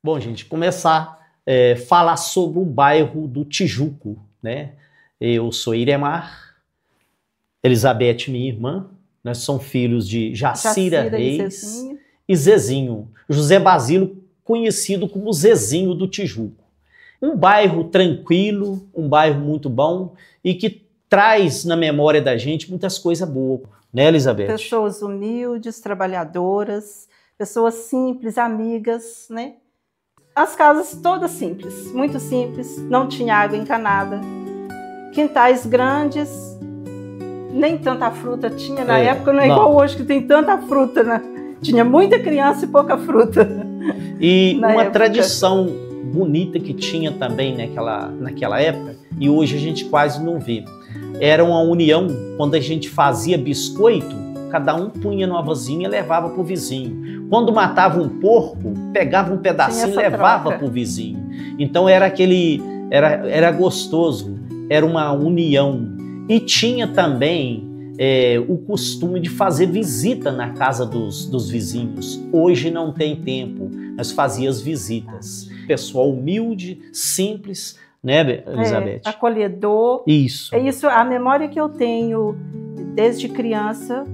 Bom, gente, começar a falar sobre o bairro do Tijuco, né? Eu sou Iremar, Elizabeth, minha irmã, nós somos filhos de Jacira Reis e Zezinho, José Basílio, conhecido como Zezinho do Tijuco. Um bairro tranquilo, um bairro muito bom e que traz na memória da gente muitas coisas boas, né, Elizabeth? Pessoas humildes, trabalhadoras, pessoas simples, amigas, né? As casas todas simples, muito simples, não tinha água encanada, quintais grandes, nem tanta fruta tinha na época, não é igual hoje que tem tanta fruta, né? Tinha muita criança e pouca fruta. E uma tradição bonita que tinha também naquela época, e hoje a gente quase não vê, era uma união. Quando a gente fazia biscoito, cada um punha numa vasilha e levava para o vizinho. Quando matava um porco, pegava um pedacinho e levava para o vizinho. Então era gostoso, era uma união. E tinha também o costume de fazer visita na casa dos vizinhos. Hoje não tem tempo, mas fazia as visitas. Pessoal humilde, simples, né, Elizabeth? Acolhedor. Isso. É isso, a memória que eu tenho desde criança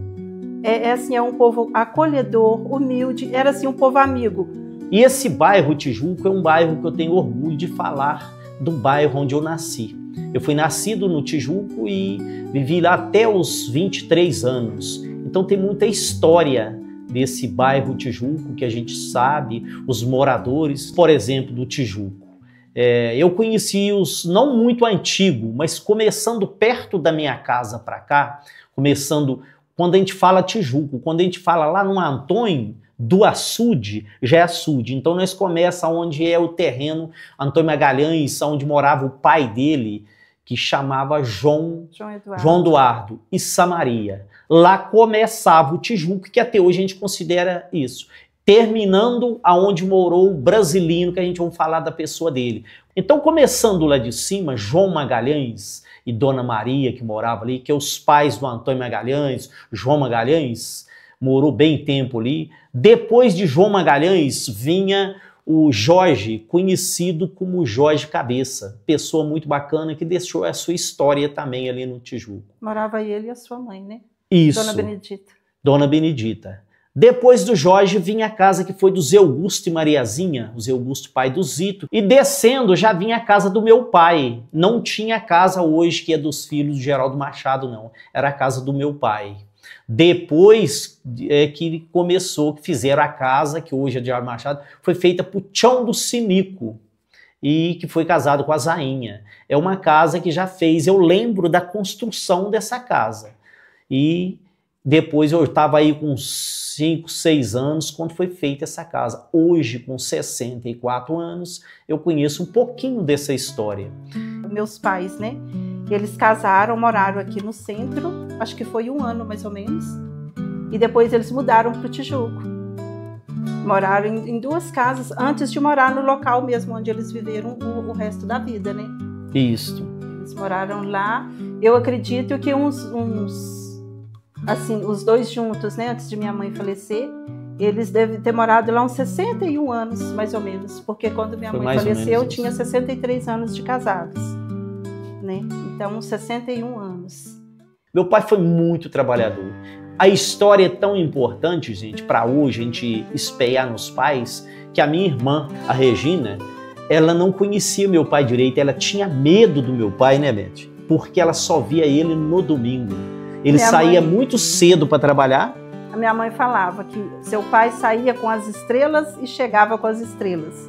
é um povo acolhedor, humilde, era assim um povo amigo. E esse bairro Tijuco é um bairro que eu tenho orgulho de falar do bairro onde eu nasci. Eu fui nascido no Tijuco e vivi lá até os 23 anos. Então tem muita história desse bairro Tijuco que a gente sabe, os moradores, por exemplo, do Tijuco. Eu conheci os não muito antigos, mas começando perto da minha casa para cá, quando a gente fala Tijuco, quando a gente fala lá no Antônio do Açude, já é Açude. Então nós começamos onde é o terreno Antônio Magalhães, onde morava o pai dele, que chamava João Eduardo e Samaria. Lá começava o Tijuco, que até hoje a gente considera isso. Terminando aonde morou o Brasilino, que a gente vai falar da pessoa dele. Então, começando lá de cima, João Magalhães e Dona Maria, que morava ali, que é os pais do Antônio Magalhães, João Magalhães, morou bem tempo ali. Depois de João Magalhães, vinha o Jorge, conhecido como Jorge Cabeça, pessoa muito bacana que deixou a sua história também ali no Tijuco. Morava ele e a sua mãe, né? Isso. Dona Benedita. Dona Benedita. Depois do Jorge vinha a casa que foi do Zé Augusto e Mariazinha, o Zé Augusto pai do Zito, e descendo já vinha a casa do meu pai. Não tinha a casa hoje que é dos filhos de Geraldo Machado, não. Era a casa do meu pai. Depois que fizeram a casa, que hoje é de Geraldo Machado, foi feita por Tião do Sinico, e que foi casado com a Zainha. É uma casa que já fez, eu lembro da construção dessa casa. E depois eu estava aí com 5, 6 anos quando foi feita essa casa. Hoje, com 64 anos, eu conheço um pouquinho dessa história. Meus pais, né? Eles casaram, moraram aqui no centro, acho que foi 1 ano mais ou menos. E depois eles mudaram para o Tijuco. Moraram em 2 casas antes de morar no local mesmo onde eles viveram o resto da vida, né? Isso. Eles moraram lá. Eu acredito que assim, os 2 juntos, né, antes de minha mãe falecer, eles devem ter morado lá uns 61 anos, mais ou menos, porque quando minha mãe faleceu, eu tinha 63 anos de casados, né? Então, 61 anos. Meu pai foi muito trabalhador. A história é tão importante, gente, para hoje a gente espelhar nos pais, que a minha irmã, a Regina, ela não conhecia meu pai direito, ela tinha medo do meu pai, né, Beth? Porque ela só via ele no domingo. Ele saía muito cedo para trabalhar. A minha mãe falava que seu pai saía com as estrelas e chegava com as estrelas.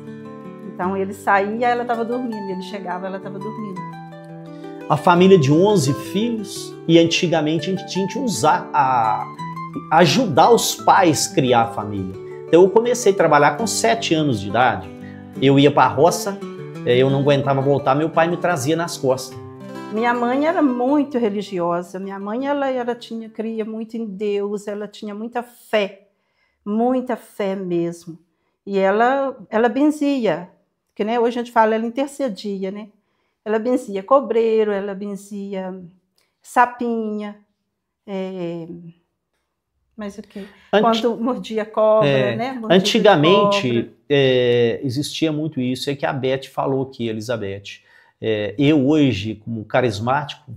Então ele saía, ela estava dormindo, ele chegava, ela estava dormindo. A família de 11 filhos, e antigamente a gente tinha que ajudar os pais a criar a família. Então eu comecei a trabalhar com 7 anos de idade. Eu ia para a roça, eu não aguentava voltar, meu pai me trazia nas costas. Minha mãe era muito religiosa. Minha mãe cria muito em Deus, ela tinha muita fé mesmo. E ela benzia, que né, hoje a gente fala, ela intercedia, né? Ela benzia cobreiro, ela benzia sapinha, Mas o quê? Quando mordia cobra, né? Mordia Antigamente, existia muito isso. É que a Beth falou aqui, Elizabeth. Eu hoje, como carismático,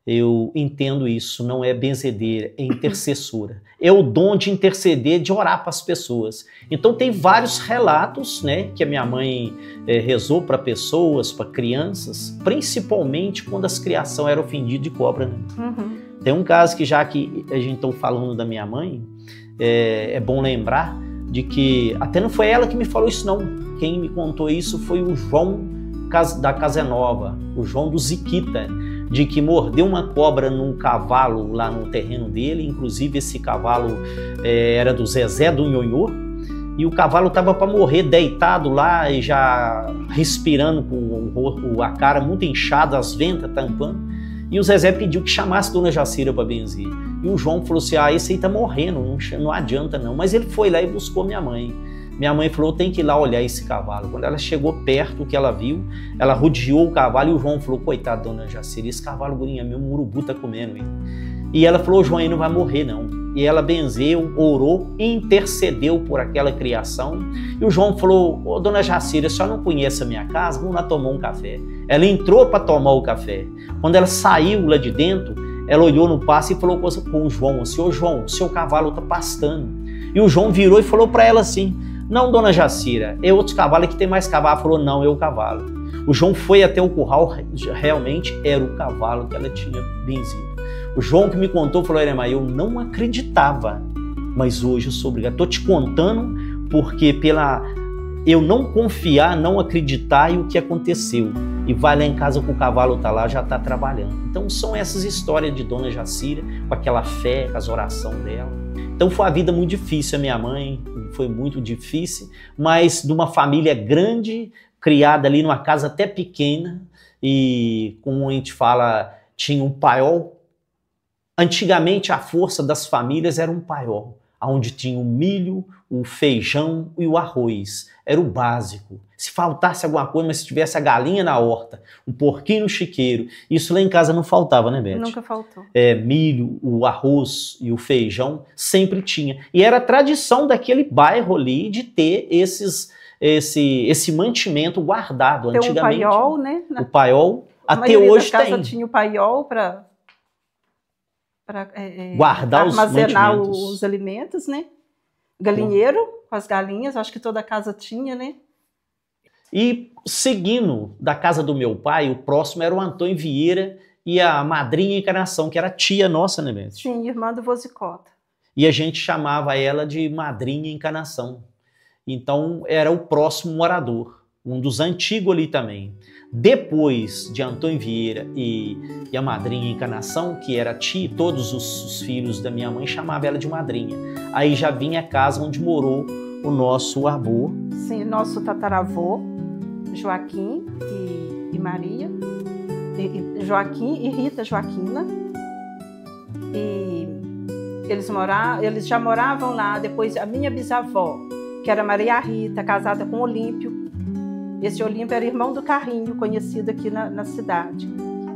eu entendo isso. Não é benzedeira, é intercessora. É o dom de interceder, de orar para as pessoas. Então tem vários relatos, né, que a minha mãe rezou para pessoas, para crianças, principalmente quando as criações eram ofendidas de cobra, né? Uhum. Tem um caso que, já que a gente está falando da minha mãe, é bom lembrar de que até não foi ela que me falou isso, não. Quem me contou isso foi o João da Casa Nova, o João do Ziquita, de que mordeu uma cobra num cavalo lá no terreno dele. Inclusive esse cavalo era do Zezé do Nhonhô, e o cavalo estava para morrer deitado lá e já respirando com a cara muito inchada, as ventas tampando. E o Zezé pediu que chamasse Dona Jacira para benzer. E o João falou assim, esse aí tá morrendo, não adianta não. Mas ele foi lá e buscou minha mãe. Minha mãe falou, tem que ir lá olhar esse cavalo. Quando ela chegou perto, o que ela viu, ela rodeou o cavalo e o João falou, coitado, Dona Jacira, esse cavalo gurinha meu, um urubu tá comendo ele. E ela falou, João, ele não vai morrer não. E ela benzeu, orou, intercedeu por aquela criação. E o João falou, Dona Jacira, a senhora não conhece a minha casa? Vamos lá tomar um café. Ela entrou para tomar o café. Quando ela saiu lá de dentro, ela olhou no pasto e falou com o João assim, ô João, seu cavalo tá pastando. E o João virou e falou para ela assim, não, Dona Jacira, é outros cavalos que tem mais cavalo. Ela falou, não, é o cavalo. O João foi até o curral, realmente era o cavalo que ela tinha benzido. O João que me contou falou, Iremá, eu não acreditava, mas hoje eu sou obrigado. Estou te contando porque eu não confiar, não acreditar e o que aconteceu. E vai lá em casa que o cavalo está lá, já está trabalhando. Então são essas histórias de Dona Jacira, com aquela fé, com as orações dela. Então foi uma vida muito difícil, a minha mãe foi muito difícil, mas de uma família grande, criada ali numa casa até pequena, e como a gente fala, tinha um paiol. Antigamente a força das famílias era um paiol, onde tinha o milho, o feijão e o arroz. Era o básico. Se faltasse alguma coisa, mas se tivesse a galinha na horta, um porquinho no chiqueiro, isso lá em casa não faltava, né, Beth? Nunca faltou. Milho, o arroz e o feijão sempre tinha. E era a tradição daquele bairro ali de ter esse mantimento guardado. Tem antigamente. Um paiol, né? O paiol, até hoje tem. A casa tinha o paiol para guardar armazenar os alimentos, né? Galinheiro com as galinhas, acho que toda casa tinha, né? E seguindo da casa do meu pai, o próximo era o Antônio Vieira e a madrinha Encarnação, que era tia nossa, né, Beth? Sim, irmã do Vozicota. E a gente chamava ela de madrinha Encarnação. Então era o próximo morador, um dos antigos ali também. Depois de Antônio Vieira e a madrinha Encarnação, que era tia, todos os filhos da minha mãe chamavam ela de madrinha. Aí já vinha a casa onde morou o nosso avô. Sim, nosso tataravô, Joaquim e Maria. Joaquim e Rita Joaquina. E eles já moravam lá. Depois a minha bisavó, que era Maria Rita, casada com Olímpio. Esse Olímpio era irmão do Carrinho, conhecido aqui na cidade.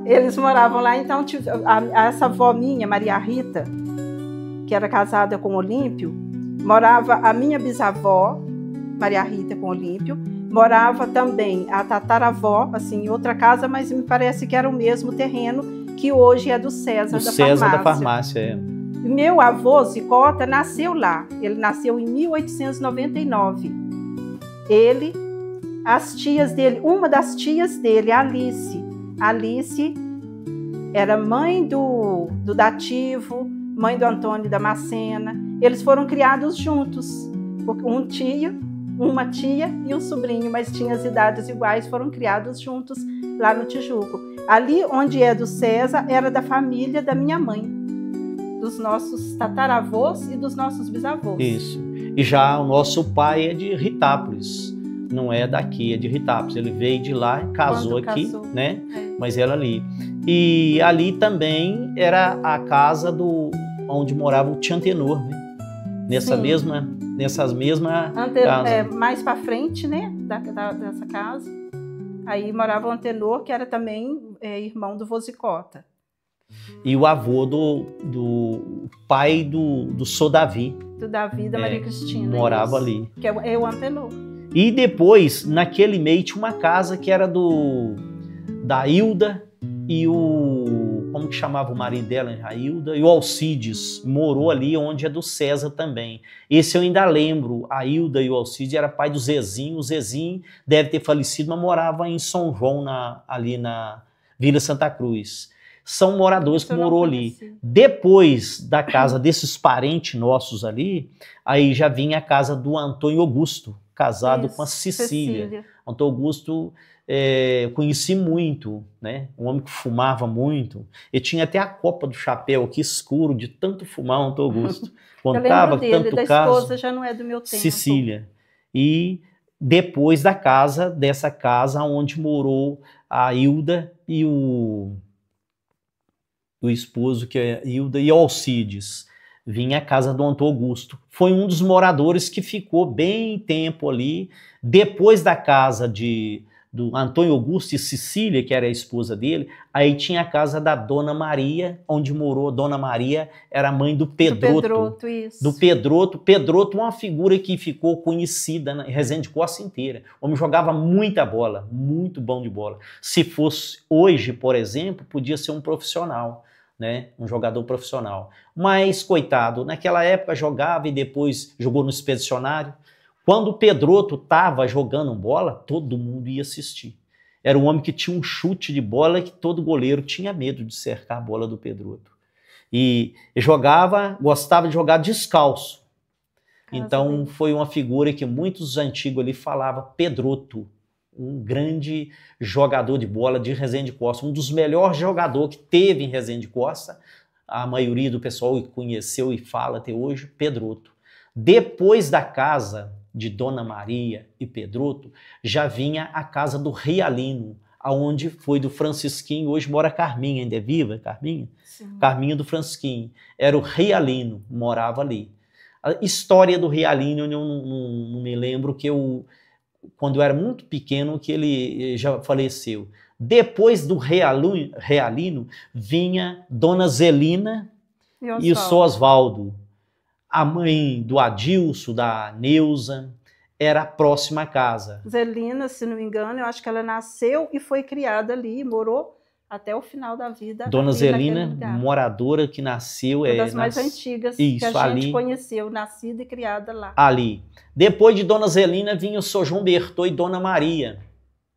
Eles moravam lá, então essa avó minha, Maria Rita, que era casada com Olímpio, morava a minha bisavó, Maria Rita com Olímpio, morava também a tataravó, assim, em outra casa, mas me parece que era o mesmo terreno que hoje é do César da Farmácia. César da Farmácia, é. Meu avô, Zicota, nasceu lá. Ele nasceu em 1899. Ele, as tias dele, uma das tias dele, Alice era mãe do Dativo, mãe do Antônio Damascena. Eles foram criados juntos, uma tia e um sobrinho, mas tinham as idades iguais, foram criados juntos lá no Tijuco. Ali onde é do César, era da família da minha mãe, dos nossos tataravôs e dos nossos bisavôs. Isso. E já o nosso pai é de Ritápolis, não é daqui, é de Ritápolis. Ele veio de lá, casou aqui, né? Mas era ali. E ali também era a casa onde morava o tio Antenor, né? Nessas mesmas casas. Mais para frente, né? Dessa casa. Aí morava o Antenor, que era também irmão do Vozicota. E o avô do pai do Sr. Davi. Do Davi e da Maria Cristina. Morava isso. ali. Que é o Antenor. E depois, naquele meio, tinha uma casa que era da Hilda e como que chamava o marido dela? A Hilda e o Alcides. Morou ali, onde é do César também. Esse eu ainda lembro. A Hilda e o Alcides era pai do Zezinho. O Zezinho deve ter falecido, mas morava em São João, ali na Vila Santa Cruz. São moradores que morou ali. Depois da casa desses parentes nossos ali, aí já vinha a casa do Antônio Augusto, casado com a Cecília. Antônio Augusto, eu conheci muito, né? Um homem que fumava muito. Ele tinha até a copa do chapéu aqui escuro, de tanto fumar, Antônio Augusto. Contava tanto da caso. Esposa já não é do meu tempo. Cecília. E depois dessa casa onde morou a Hilda e o esposo, que é Hilda, e Alcides. Vinha a casa do Antônio Augusto. Foi um dos moradores que ficou bem tempo ali. Depois da casa do Antônio Augusto e Cecília, que era a esposa dele, aí tinha a casa da Dona Maria, onde morou. Dona Maria era mãe do Pedroto. Do Pedroto, isso. Do Pedroto. Pedroto, uma figura que ficou conhecida na Resende Costa inteira. O homem jogava muita bola, muito bom de bola. Se fosse hoje, por exemplo, podia ser um profissional, né? Um jogador profissional. Mas, coitado, naquela época jogava e depois jogou no Expedicionário. Quando o Pedroto estava jogando bola, todo mundo ia assistir. Era um homem que tinha um chute de bola que todo goleiro tinha medo de cercar a bola do Pedroto. E gostava de jogar descalço. Então foi uma figura que muitos antigos ali falavam, Pedroto, um grande jogador de bola de Resende Costa, um dos melhores jogadores que teve em Resende Costa. A maioria do pessoal conheceu e fala até hoje, Pedroto. Depois da casa de Dona Maria e Pedroto, já vinha a casa do Realino, aonde foi do Francisquinho, hoje mora Carminha, ainda é viva, Carminha? Sim. Carminha do Francisquinho. Era o Realino, morava ali. A história do Realino, eu não me lembro, quando eu era muito pequeno, que ele já faleceu. Depois do Realino, vinha Dona Zelina e o Sr. Osvaldo. A mãe do Adilson, da Neuza, era a próxima casa. Zelina, se não me engano, eu acho que ela nasceu e foi criada ali, morou até o final da vida. Dona Zelina, moradora que nasceu... Uma das mais antigas que a gente conheceu, nascida e criada lá. Ali. Depois de Dona Zelina vinha o Sr. João Bertô e Dona Maria.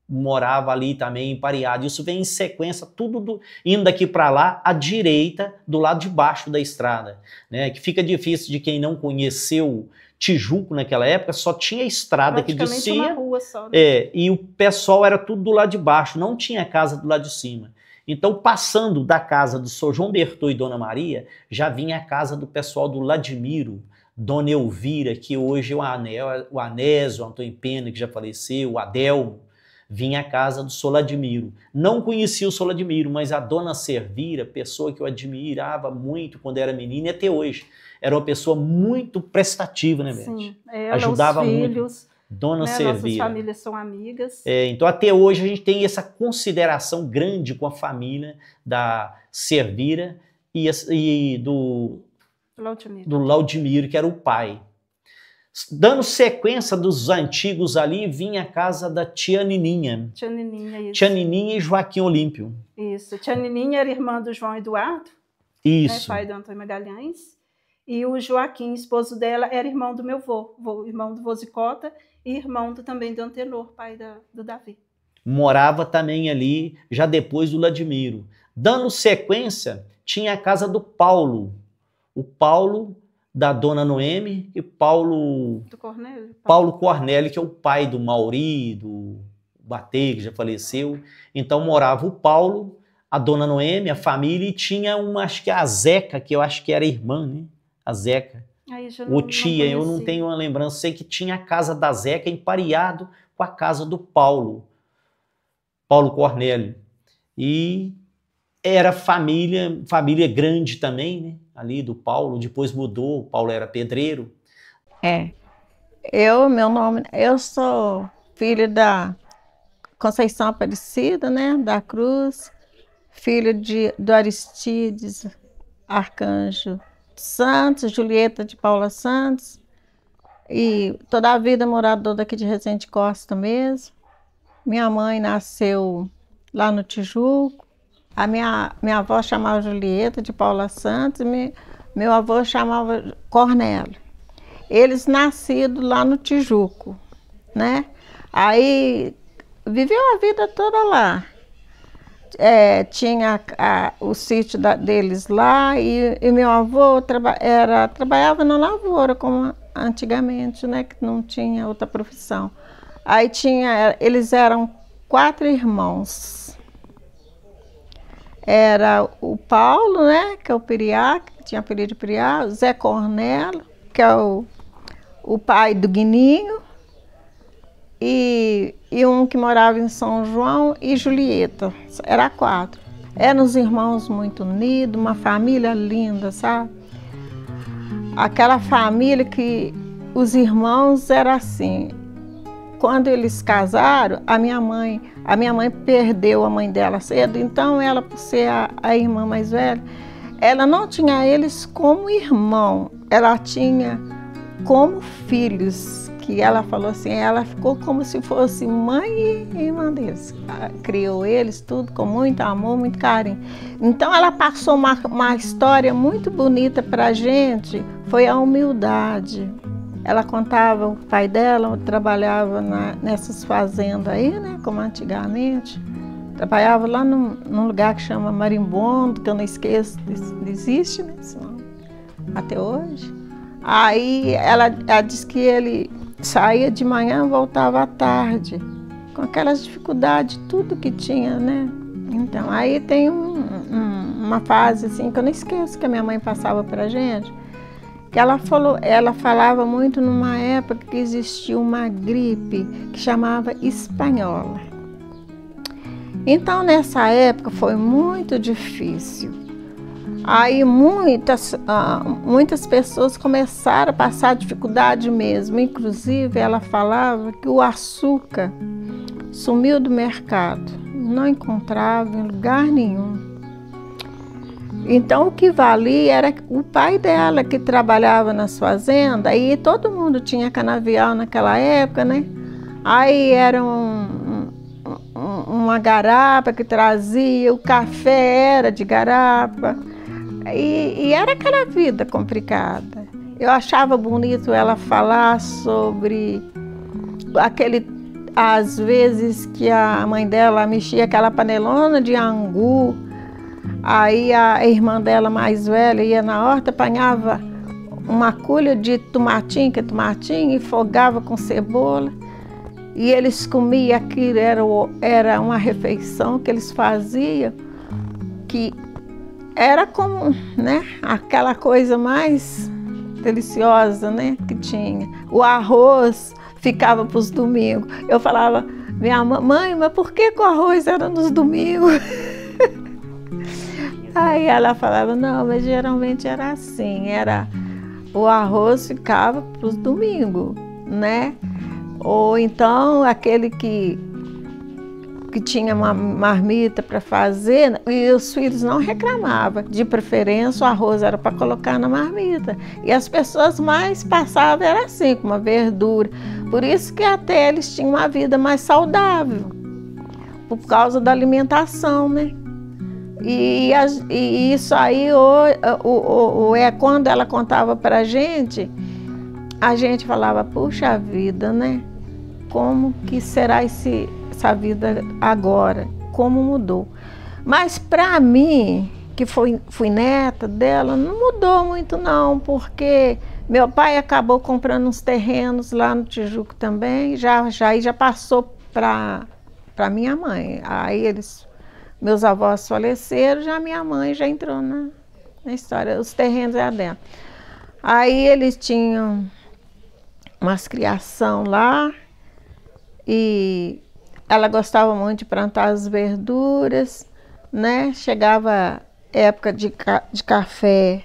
Morava ali também em Pareado. Isso vem em sequência, tudo indo daqui para lá, à direita, do lado de baixo da estrada, né? Que fica difícil de quem não conheceu Tijuco naquela época, só tinha estrada que descia. Uma rua só, né? E o pessoal era tudo do lado de baixo, não tinha casa do lado de cima. Então, passando da casa do Sr. João Bertô e Dona Maria, já vinha a casa do pessoal do Ladimiro, Dona Elvira, que hoje é o Anésio, o Antônio Pena, que já faleceu, o Adelmo. Vinha a casa do Soladimiro. Não conhecia o Soladimiro, mas a Dona Servira, pessoa que eu admirava muito quando era menina e até hoje. Era uma pessoa muito prestativa, né, Beth? Sim, ela, ajudava os filhos, muito. Dona né, Servira. Nossas famílias são amigas. Então, até hoje, a gente tem essa consideração grande com a família da Servira e do Laudimiro, que era o pai. Dando sequência dos antigos ali, vinha a casa da tia Nininha. Tia Nininha, isso. Tia Nininha e Joaquim Olímpio. Isso. Tia Nininha era irmã do João Eduardo. Isso. Né, pai do Antônio Magalhães. E o Joaquim, esposo dela, era irmão do meu vô, irmão do Vozicota e irmão também do Antenor, pai do Davi. Morava também ali, já depois do Ladimiro. Dando sequência, tinha a casa do Paulo. O Paulo... da Dona Noemi e Paulo Cornélio, que é o pai do Mauri, do Batê, que já faleceu. Então morava o Paulo, a Dona Noemi, a família, e tinha acho que a Zeca, que eu acho que era irmã, né? A Zeca. Ou tia, eu não tenho uma lembrança. Sei que tinha a casa da Zeca empareado com a casa do Paulo Cornélio. E era família grande também, né? Ali do Paulo, depois mudou, o Paulo era pedreiro. Eu sou filha da Conceição Aparecida, né, da Cruz, filho do Aristides Arcanjo Santos, Julieta de Paula Santos, e toda a vida morador daqui de Resende Costa mesmo. Minha mãe nasceu lá no Tijuco. A minha avó chamava Julieta de Paula Santos e meu avô chamava Cornélio. Eles nascidos lá no Tijuco, né? Aí viveu a vida toda lá. Tinha o sítio deles lá e meu avô trabalhava na lavoura, como antigamente, né? Que não tinha outra profissão. Aí eles eram 4 irmãos. Era o Paulo, né, que é o Piriá, que tinha apelido de Piriá, o Zé Cornélio, que é o pai do Guininho, e um que morava em São João, e Julieta. Era 4. Eram os irmãos muito unidos, uma família linda, sabe? Aquela família que os irmãos eram assim. Quando eles casaram, a minha mãe perdeu a mãe dela cedo, então ela, por ser a irmã mais velha, ela não tinha eles como irmão, ela tinha como filhos, que ela falou assim, ela ficou como se fosse mãe e irmã deles. Ela criou eles tudo com muito amor, muito carinho. Então ela passou uma história muito bonita para a gente, foi a humildade. Ela contava, o pai dela trabalhava nessas fazendas aí, né, como antigamente. Trabalhava lá num lugar que chama Marimbondo, que eu não esqueço, existe, né, até hoje. Aí ela disse que ele saía de manhã e voltava à tarde, com aquelas dificuldades, tudo que tinha, né. Então, aí tem uma fase assim, que eu não esqueço, que a minha mãe passava pra gente, que ela falava muito numa época que existia uma gripe que chamava espanhola. Então, nessa época foi muito difícil. Aí muitas pessoas começaram a passar dificuldade mesmo. Inclusive, ela falava que o açúcar sumiu do mercado, não encontrava em lugar nenhum. Então, o que valia era o pai dela, que trabalhava nas fazendas, aí todo mundo tinha canavial naquela época, né? Aí era uma garapa que trazia, o café era de garapa, e era aquela vida complicada. Eu achava bonito ela falar sobre às vezes que a mãe dela mexia aquela panelona de angu. Aí a irmã dela mais velha ia na horta, apanhava uma culha de tomatinho, e fogava com cebola. E eles comiam aquilo, era uma refeição que eles faziam, que era como, né, aquela coisa mais deliciosa, né, que tinha. O arroz ficava para os domingos. Eu falava, minha mãe, mas por que o arroz era nos domingos? Aí ela falava, não, mas geralmente era assim, o arroz ficava para os domingos, né? Ou então aquele que tinha uma marmita para fazer, e os filhos não reclamavam, de preferência o arroz era para colocar na marmita. E as pessoas mais passavam, era assim, com uma verdura. Por isso que até eles tinham uma vida mais saudável, por causa da alimentação, né? E isso aí, quando ela contava para a gente falava, puxa vida, né? Como que será essa vida agora? Como mudou? Mas para mim, que fui neta dela, não mudou muito não, porque meu pai acabou comprando uns terrenos lá no Tijuco também, já passou para minha mãe. Aí meus avós faleceram, já minha mãe já entrou na história, os terrenos é dela. Aí eles tinham umas criação lá e ela gostava muito de plantar as verduras, né? Chegava época de café,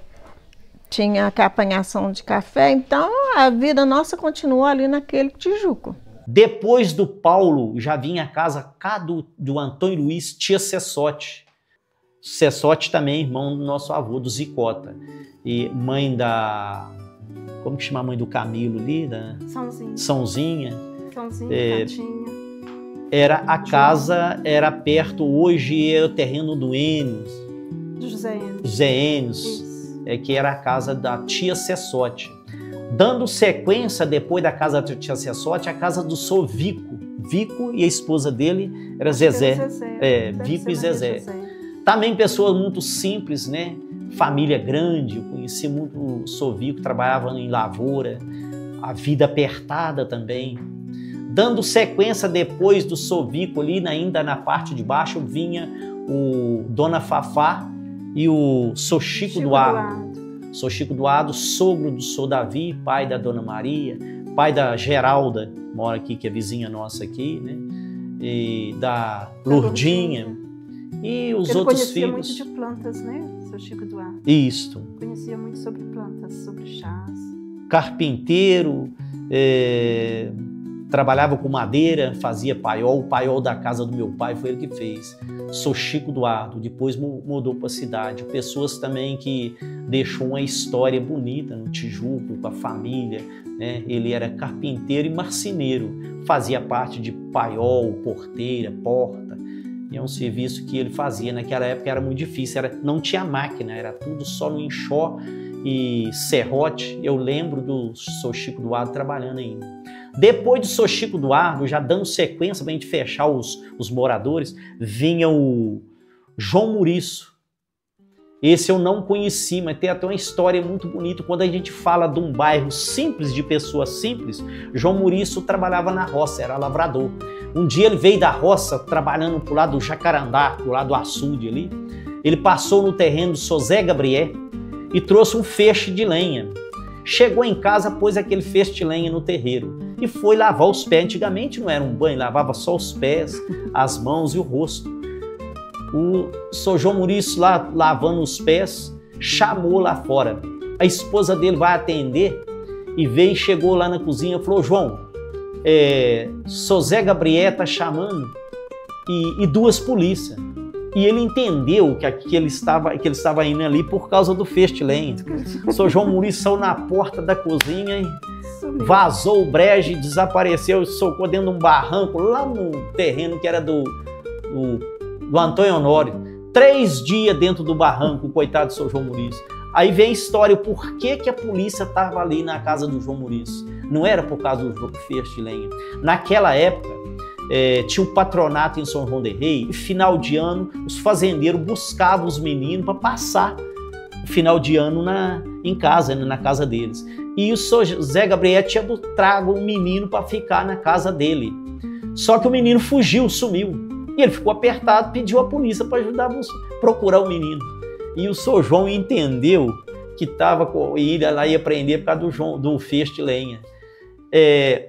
tinha a apanhação de café, então a vida nossa continuou ali naquele Tijuco. Depois do Paulo, já vinha a casa cá do Antônio Luiz Tia Cessotti. Cessotti também, irmão do nosso avô, do Zicota. E mãe da... Como que chama a mãe do Camilo ali? Da... Sãozinha. Sãozinha. Tatinha. Era a casa, era perto, hoje é o terreno do Enes. Do José Enes. José Enes, que era a casa da tia Cessotti. Dando sequência, depois da casa da tia Cessotti, a casa do Sô Vico. Vico e a esposa dele era Zezé. Vico e Zezé. Também pessoas muito simples, né? Família grande, eu conheci muito o Sô Vico, trabalhava em lavoura, a vida apertada também. Dando sequência depois do Sô Vico ali, ainda na parte de baixo, vinha o Dona Fafá e o Sô Chico Duardo. Sou Chico Duardo, sogro do Sô Davi, pai da Dona Maria, pai da Geralda, mora aqui, que é vizinha nossa aqui, né? E da Lourdinha. E os outros filhos. Ele conhecia muito de plantas, né, Sô Chico Duardo? Isto. Conhecia muito sobre plantas, sobre chás. Carpinteiro, trabalhava com madeira, fazia paiol. O paiol da casa do meu pai foi ele que fez. Sou Chico Duardo, depois mudou para a cidade. Pessoas também que deixou uma história bonita no Tijuco, com a família, né? Ele era carpinteiro e marceneiro, fazia parte de paiol, porteira, porta. E é um serviço que ele fazia. Naquela época era muito difícil, não tinha máquina, era tudo só no enxó e serrote. Eu lembro do Sô Chico Duardo trabalhando ainda. Depois do Sô Chico Duardo, já dando sequência para a gente fechar os moradores, vinha o João Muriço. Esse eu não conheci, mas tem até uma história muito bonita. Quando a gente fala de um bairro simples, de pessoas simples, João Muriço trabalhava na roça, era lavrador. Um dia ele veio da roça, trabalhando pro lado do Jacarandá, pro lado do açude ali. Ele passou no terreno do Sô Zé Gabriel e trouxe um feixe de lenha. Chegou em casa, pôs aquele feixe de lenha no terreiro e foi lavar os pés. Antigamente não era um banho, lavava só os pés, as mãos e o rosto. O Sô João Muriço lá lavando os pés, chamou lá fora. A esposa dele vai atender e veio e chegou lá na cozinha e falou: João, Sô Zé Gabriel tá chamando e duas polícias. E ele entendeu que ele estava indo ali por causa do feixe de lenha. O Sô João Muriço saiu na porta da cozinha e vazou o brejo e desapareceu, socou dentro de um barranco lá no terreno que era do Antônio Honório. 3 dias dentro do barranco, coitado do Sô João Muriço. Aí vem a história, o porquê que a polícia estava ali na casa do João Muriço. Não era por causa do feixe de lenha. Naquela época, tinha um patronato em São João del Rei, e final de ano os fazendeiros buscavam os meninos para passar o final de ano em casa, na casa deles. E o Sô Zé Gabriel tinha trago um menino para ficar na casa dele. Só que o menino fugiu, sumiu. E ele ficou apertado, pediu a polícia para ajudar a procurar o menino. E o Sô João entendeu que ia prender por causa do feixe de lenha.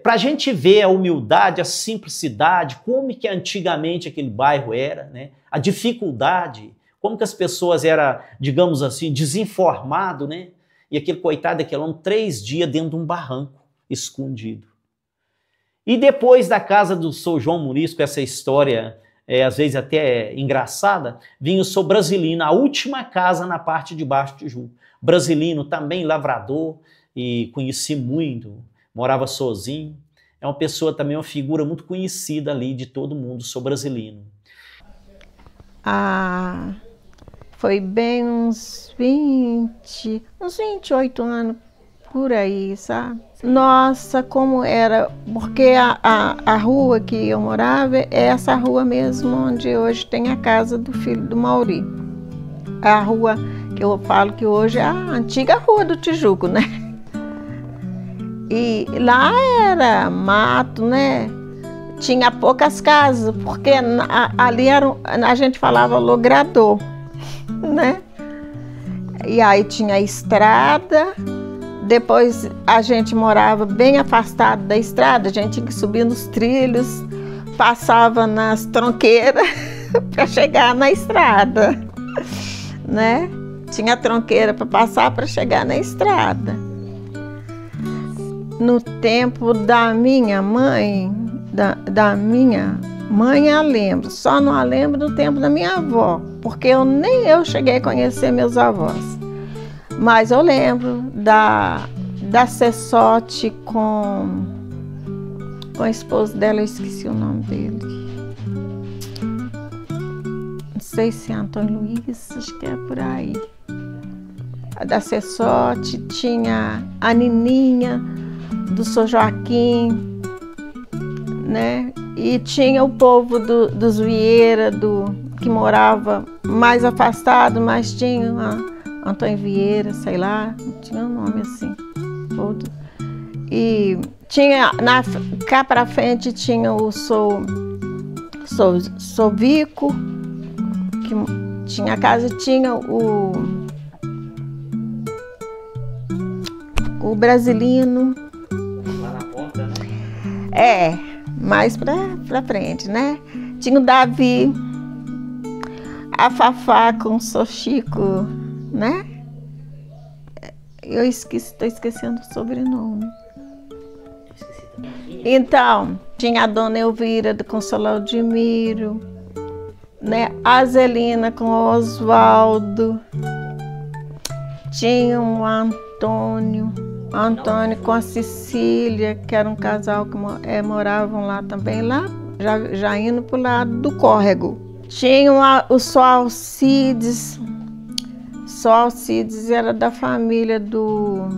Para a gente ver a humildade, a simplicidade, como que antigamente aquele bairro era, né? A dificuldade, como que as pessoas eram, digamos assim, desinformadas, né? E aquele coitado daquele homem 3 dias dentro de um barranco, escondido. E depois da casa do Sô João Muriço, com essa história, às vezes até engraçada, vinha o Sô Brasilino, a última casa na parte de baixo do Tijuco. Brasilino, também lavrador, e conheci muito, morava sozinho. É uma pessoa também, uma figura muito conhecida ali de todo mundo, Sô Brasilino. Foi bem uns 28 anos por aí, sabe? Nossa, como era, porque a rua que eu morava é essa rua mesmo onde hoje tem a casa do filho do Mauri. A rua que eu falo que hoje é a antiga rua do Tijuco, né? E lá era mato, né? Tinha poucas casas, porque ali a gente falava logrador, né? E aí tinha a estrada. Depois a gente morava bem afastado da estrada, a gente tinha que subir nos trilhos, passava nas tronqueiras para chegar na estrada, né? Tinha tronqueira para passar para chegar na estrada. No tempo da minha mãe, da minha Mãe, eu lembro, só não a lembro do tempo da minha avó, porque nem eu cheguei a conhecer meus avós. Mas eu lembro da Cessote com o esposo dela, eu esqueci o nome dele. Não sei se é Antônio Luiz, acho que é por aí. A da Cessote, tinha a Nininha, do São Joaquim, né? E tinha o povo dos Vieira, que morava mais afastado, mas tinha Antônio Vieira, sei lá, não tinha um nome assim. Outro. E tinha, cá pra frente tinha o Sovico, que tinha a casa, tinha o Brasilino. Lá na ponta, né? É, mais pra frente, né? Tinha o Davi, a Fafá com o Sr. Chico, né? Eu estou esquecendo o sobrenome. Então, tinha a Dona Elvira do Consolador de Miro, né? A Zelina com o Oswaldo. Tinha o Antônio com a Cecília, que era um casal que moravam lá também, lá já indo pro lado do córrego. Tinha o Só Alcides. Só Alcides era da família do...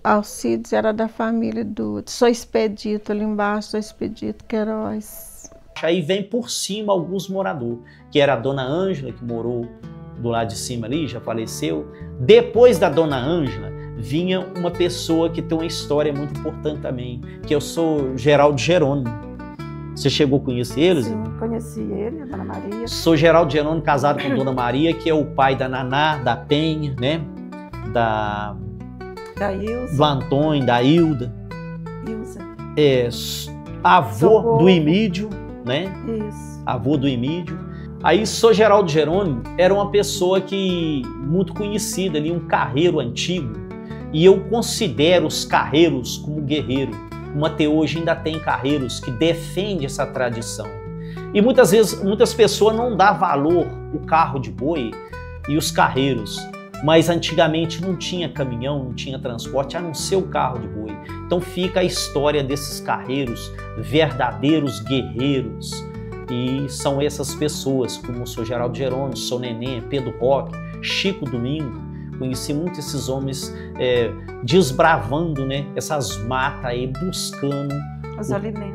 Alcides era da família do Só Expedito, ali embaixo, Só Expedito Queiroz. Aí vem por cima alguns moradores, que era a Dona Ângela, que morou do lado de cima ali, já faleceu. Depois da Dona Ângela, vinha uma pessoa que tem uma história muito importante também, que eu sou Geraldo Jerônimo. Você chegou a conhecer eles? Sim, conheci ele, a Dona Maria. Sou Geraldo Jerônimo, casado com Dona Maria, que é o pai da Naná, da Penha, né? Da Ilza. Do Antônio, da Hilda. Ilza. Avô Socorro. do Emídio, né? Isso. Avô do Emídio. Aí, Sou Geraldo Jerônimo era uma pessoa muito conhecida ali, um carreiro antigo. E eu considero os carreiros como guerreiro. Como até hoje ainda tem carreiros que defendem essa tradição. E muitas vezes, muitas pessoas não dão valor o carro de boi e os carreiros. Mas antigamente não tinha caminhão, não tinha transporte, a não ser o carro de boi. Então fica a história desses carreiros, verdadeiros guerreiros. E são essas pessoas, como o Sr. Geraldo Jerônimo, Sr. Neném, Pedro Roque, Chico Domingo. Conheci muito esses homens desbravando, né, essas matas aí, buscando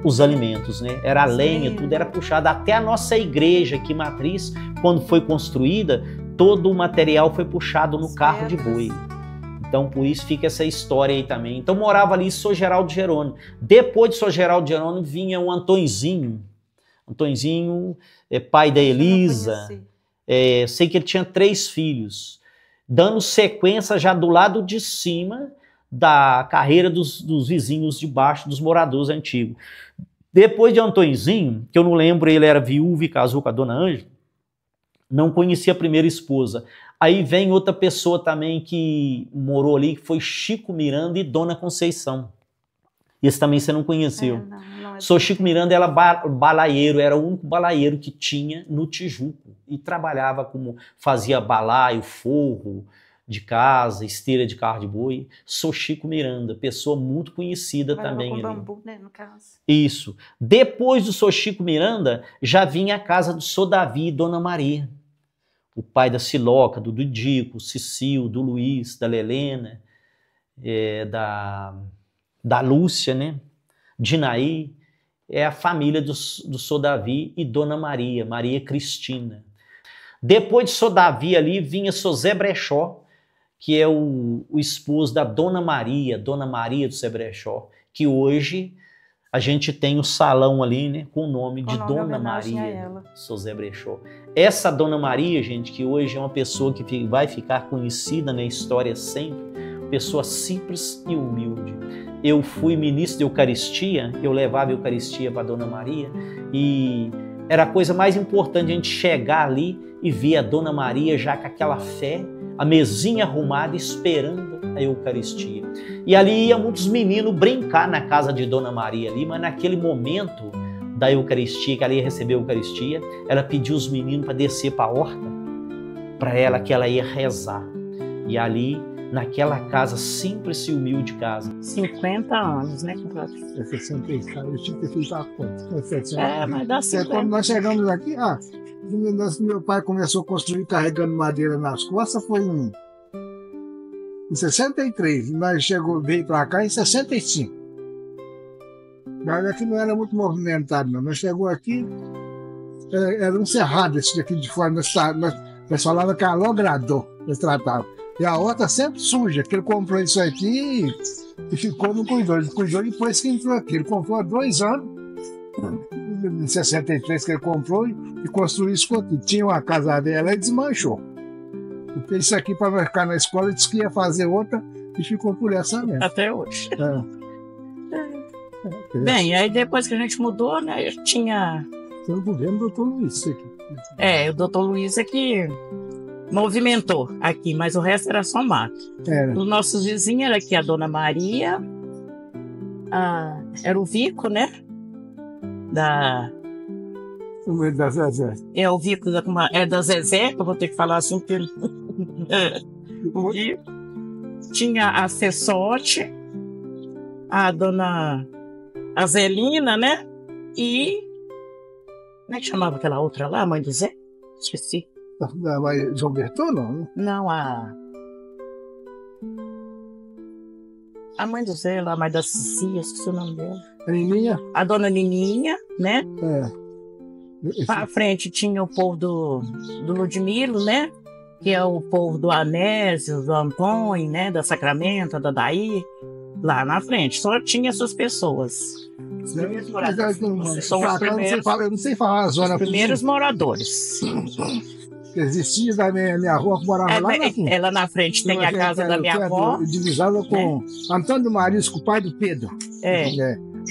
os alimentos, né? Era a lenha, tudo era puxado. Até a nossa igreja aqui, Matriz, quando foi construída, todo o material foi puxado no carro de boi. Então, por isso fica essa história aí também. Então, morava ali Sr. Geraldo Jerônimo. Depois de Sr. Geraldo Jerônimo, vinha o Antôniozinho. Antôniozinho é pai da Elisa. Sei que ele tinha 3 filhos. Dando sequência já do lado de cima da carreira dos vizinhos de baixo, dos moradores antigos. Depois de Antôniozinho, que eu não lembro, ele era viúvo e casou com a Dona Ângela, não conhecia a primeira esposa. Aí vem outra pessoa também que morou ali, que foi Chico Miranda e Dona Conceição. Esse também você não conheceu. Sou Chico Miranda era balaieiro, era o único balaieiro que tinha no Tijuco. E trabalhava como, fazia balaio, forro de casa, esteira de carro de boi. Sou Chico Miranda, pessoa muito conhecida também. Com bambu, né, no caso. Isso. Depois do Sr. Chico Miranda, já vinha a casa do Sr. Davi e Dona Maria. O pai da Siloca, do Dico, Cecil, do Luiz, da Lelena, da Lúcia, né? Dinaí. É a família do Sr. Davi e Dona Maria, Maria Cristina. Depois de Sr. Davi ali, vinha Sr. Zé Brechó, que é o esposo da Dona Maria do Zé Brechó, que hoje a gente tem o salão ali, né, com o nome de Dona Maria, Sr. Zé Brechó. Essa Dona Maria, gente, que hoje é uma pessoa que vai ficar conhecida na história sempre, pessoa simples e humilde. Eu fui ministro de Eucaristia, eu levava a Eucaristia para a Dona Maria e era a coisa mais importante a gente chegar ali e ver a Dona Maria já com aquela fé, a mesinha arrumada esperando a Eucaristia. E ali iam muitos meninos brincar na casa de Dona Maria ali, mas naquele momento da Eucaristia, que ela ia receber a Eucaristia, ela pediu os meninos para descer para a horta, para ela, que ela ia rezar. E ali, naquela casa, simples e humilde casa. 50 anos, né? 63, eu tinha que feito a conta. Mas dá 50. Quando nós chegamos aqui, meu pai começou a construir carregando madeira nas costas, foi em 63, nós veio para cá em 65. Mas aqui não era muito movimentado, não. Nós chegamos aqui, era um cerrado esse daqui de fora, nós falávamos que era logrador, nós tratávamos. E a horta sempre suja, que ele comprou isso aqui e ficou, não cuidou. Ele cuidou depois que entrou aqui. Ele comprou há 2 anos, em 63 que ele comprou, e construiu isso aqui. Tinha uma casa dela e desmanchou. Porque isso aqui, para ficar na escola, ele disse que ia fazer outra e ficou por essa mesmo. Até hoje. Bem, aí depois que a gente mudou, né, tinha... Foi o governo do Dr. Luiz aqui. O Dr. Luiz é que movimentou aqui, mas o resto era só mato. Os nossos vizinhos era aqui a Dona Maria, era o Vico, né? Da Zezé. O Vico da Zezé, que eu vou ter que falar assim, porque... Tinha a Cessote, a Dona Azelina, né? E... Como é que chamava aquela outra lá, a mãe do Zé? Esqueci. Da mãe João Berton, não? Não, a mãe do Zé lá, a mãe da Cici, esqueci o nome dela. A Nininha? A Dona Nininha, né? Pra frente tinha o povo do Ludmilo, né? Que é o povo do Anésio, do Antônio, né? Da Sacramento, da Daí. Lá na frente, só tinha essas pessoas. Os primeiros moradores. São os primeiros, eu não sei falar a zona. Os primeiros moradores. Existia da minha avó que morava lá na frente. Ela na frente tem a casa da minha avó. Divisada com Antônio Marisco, pai do Pedro.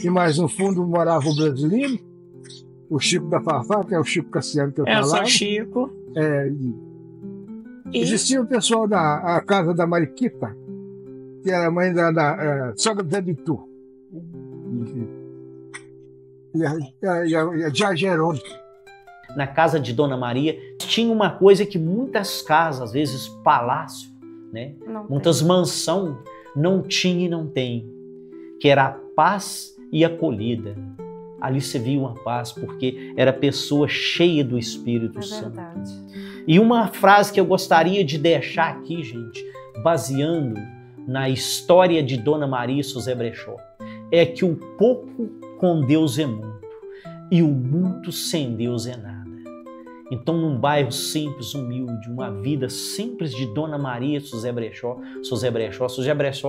E mais no fundo morava o brasileiro, o Chico da Fafá, que é o Chico Cassiano que eu falava. Só Chico. Existia o pessoal da casa da Mariquita, que era mãe da sogra da Bitu. E a Jagerone. Na casa de Dona Maria tinha uma coisa que muitas casas, às vezes palácio, né? Muitas mansões não tinha e não tem, que era a paz e acolhida. Ali você via uma paz, porque era pessoa cheia do Espírito Santo. Verdade. E uma frase que eu gostaria de deixar aqui, gente, baseando na história de Dona Maria e José Brechó, é que o pouco com Deus é muito, e o muito sem Deus é nada. Então, num bairro simples, humilde, uma vida simples de Dona Maria e José Brechó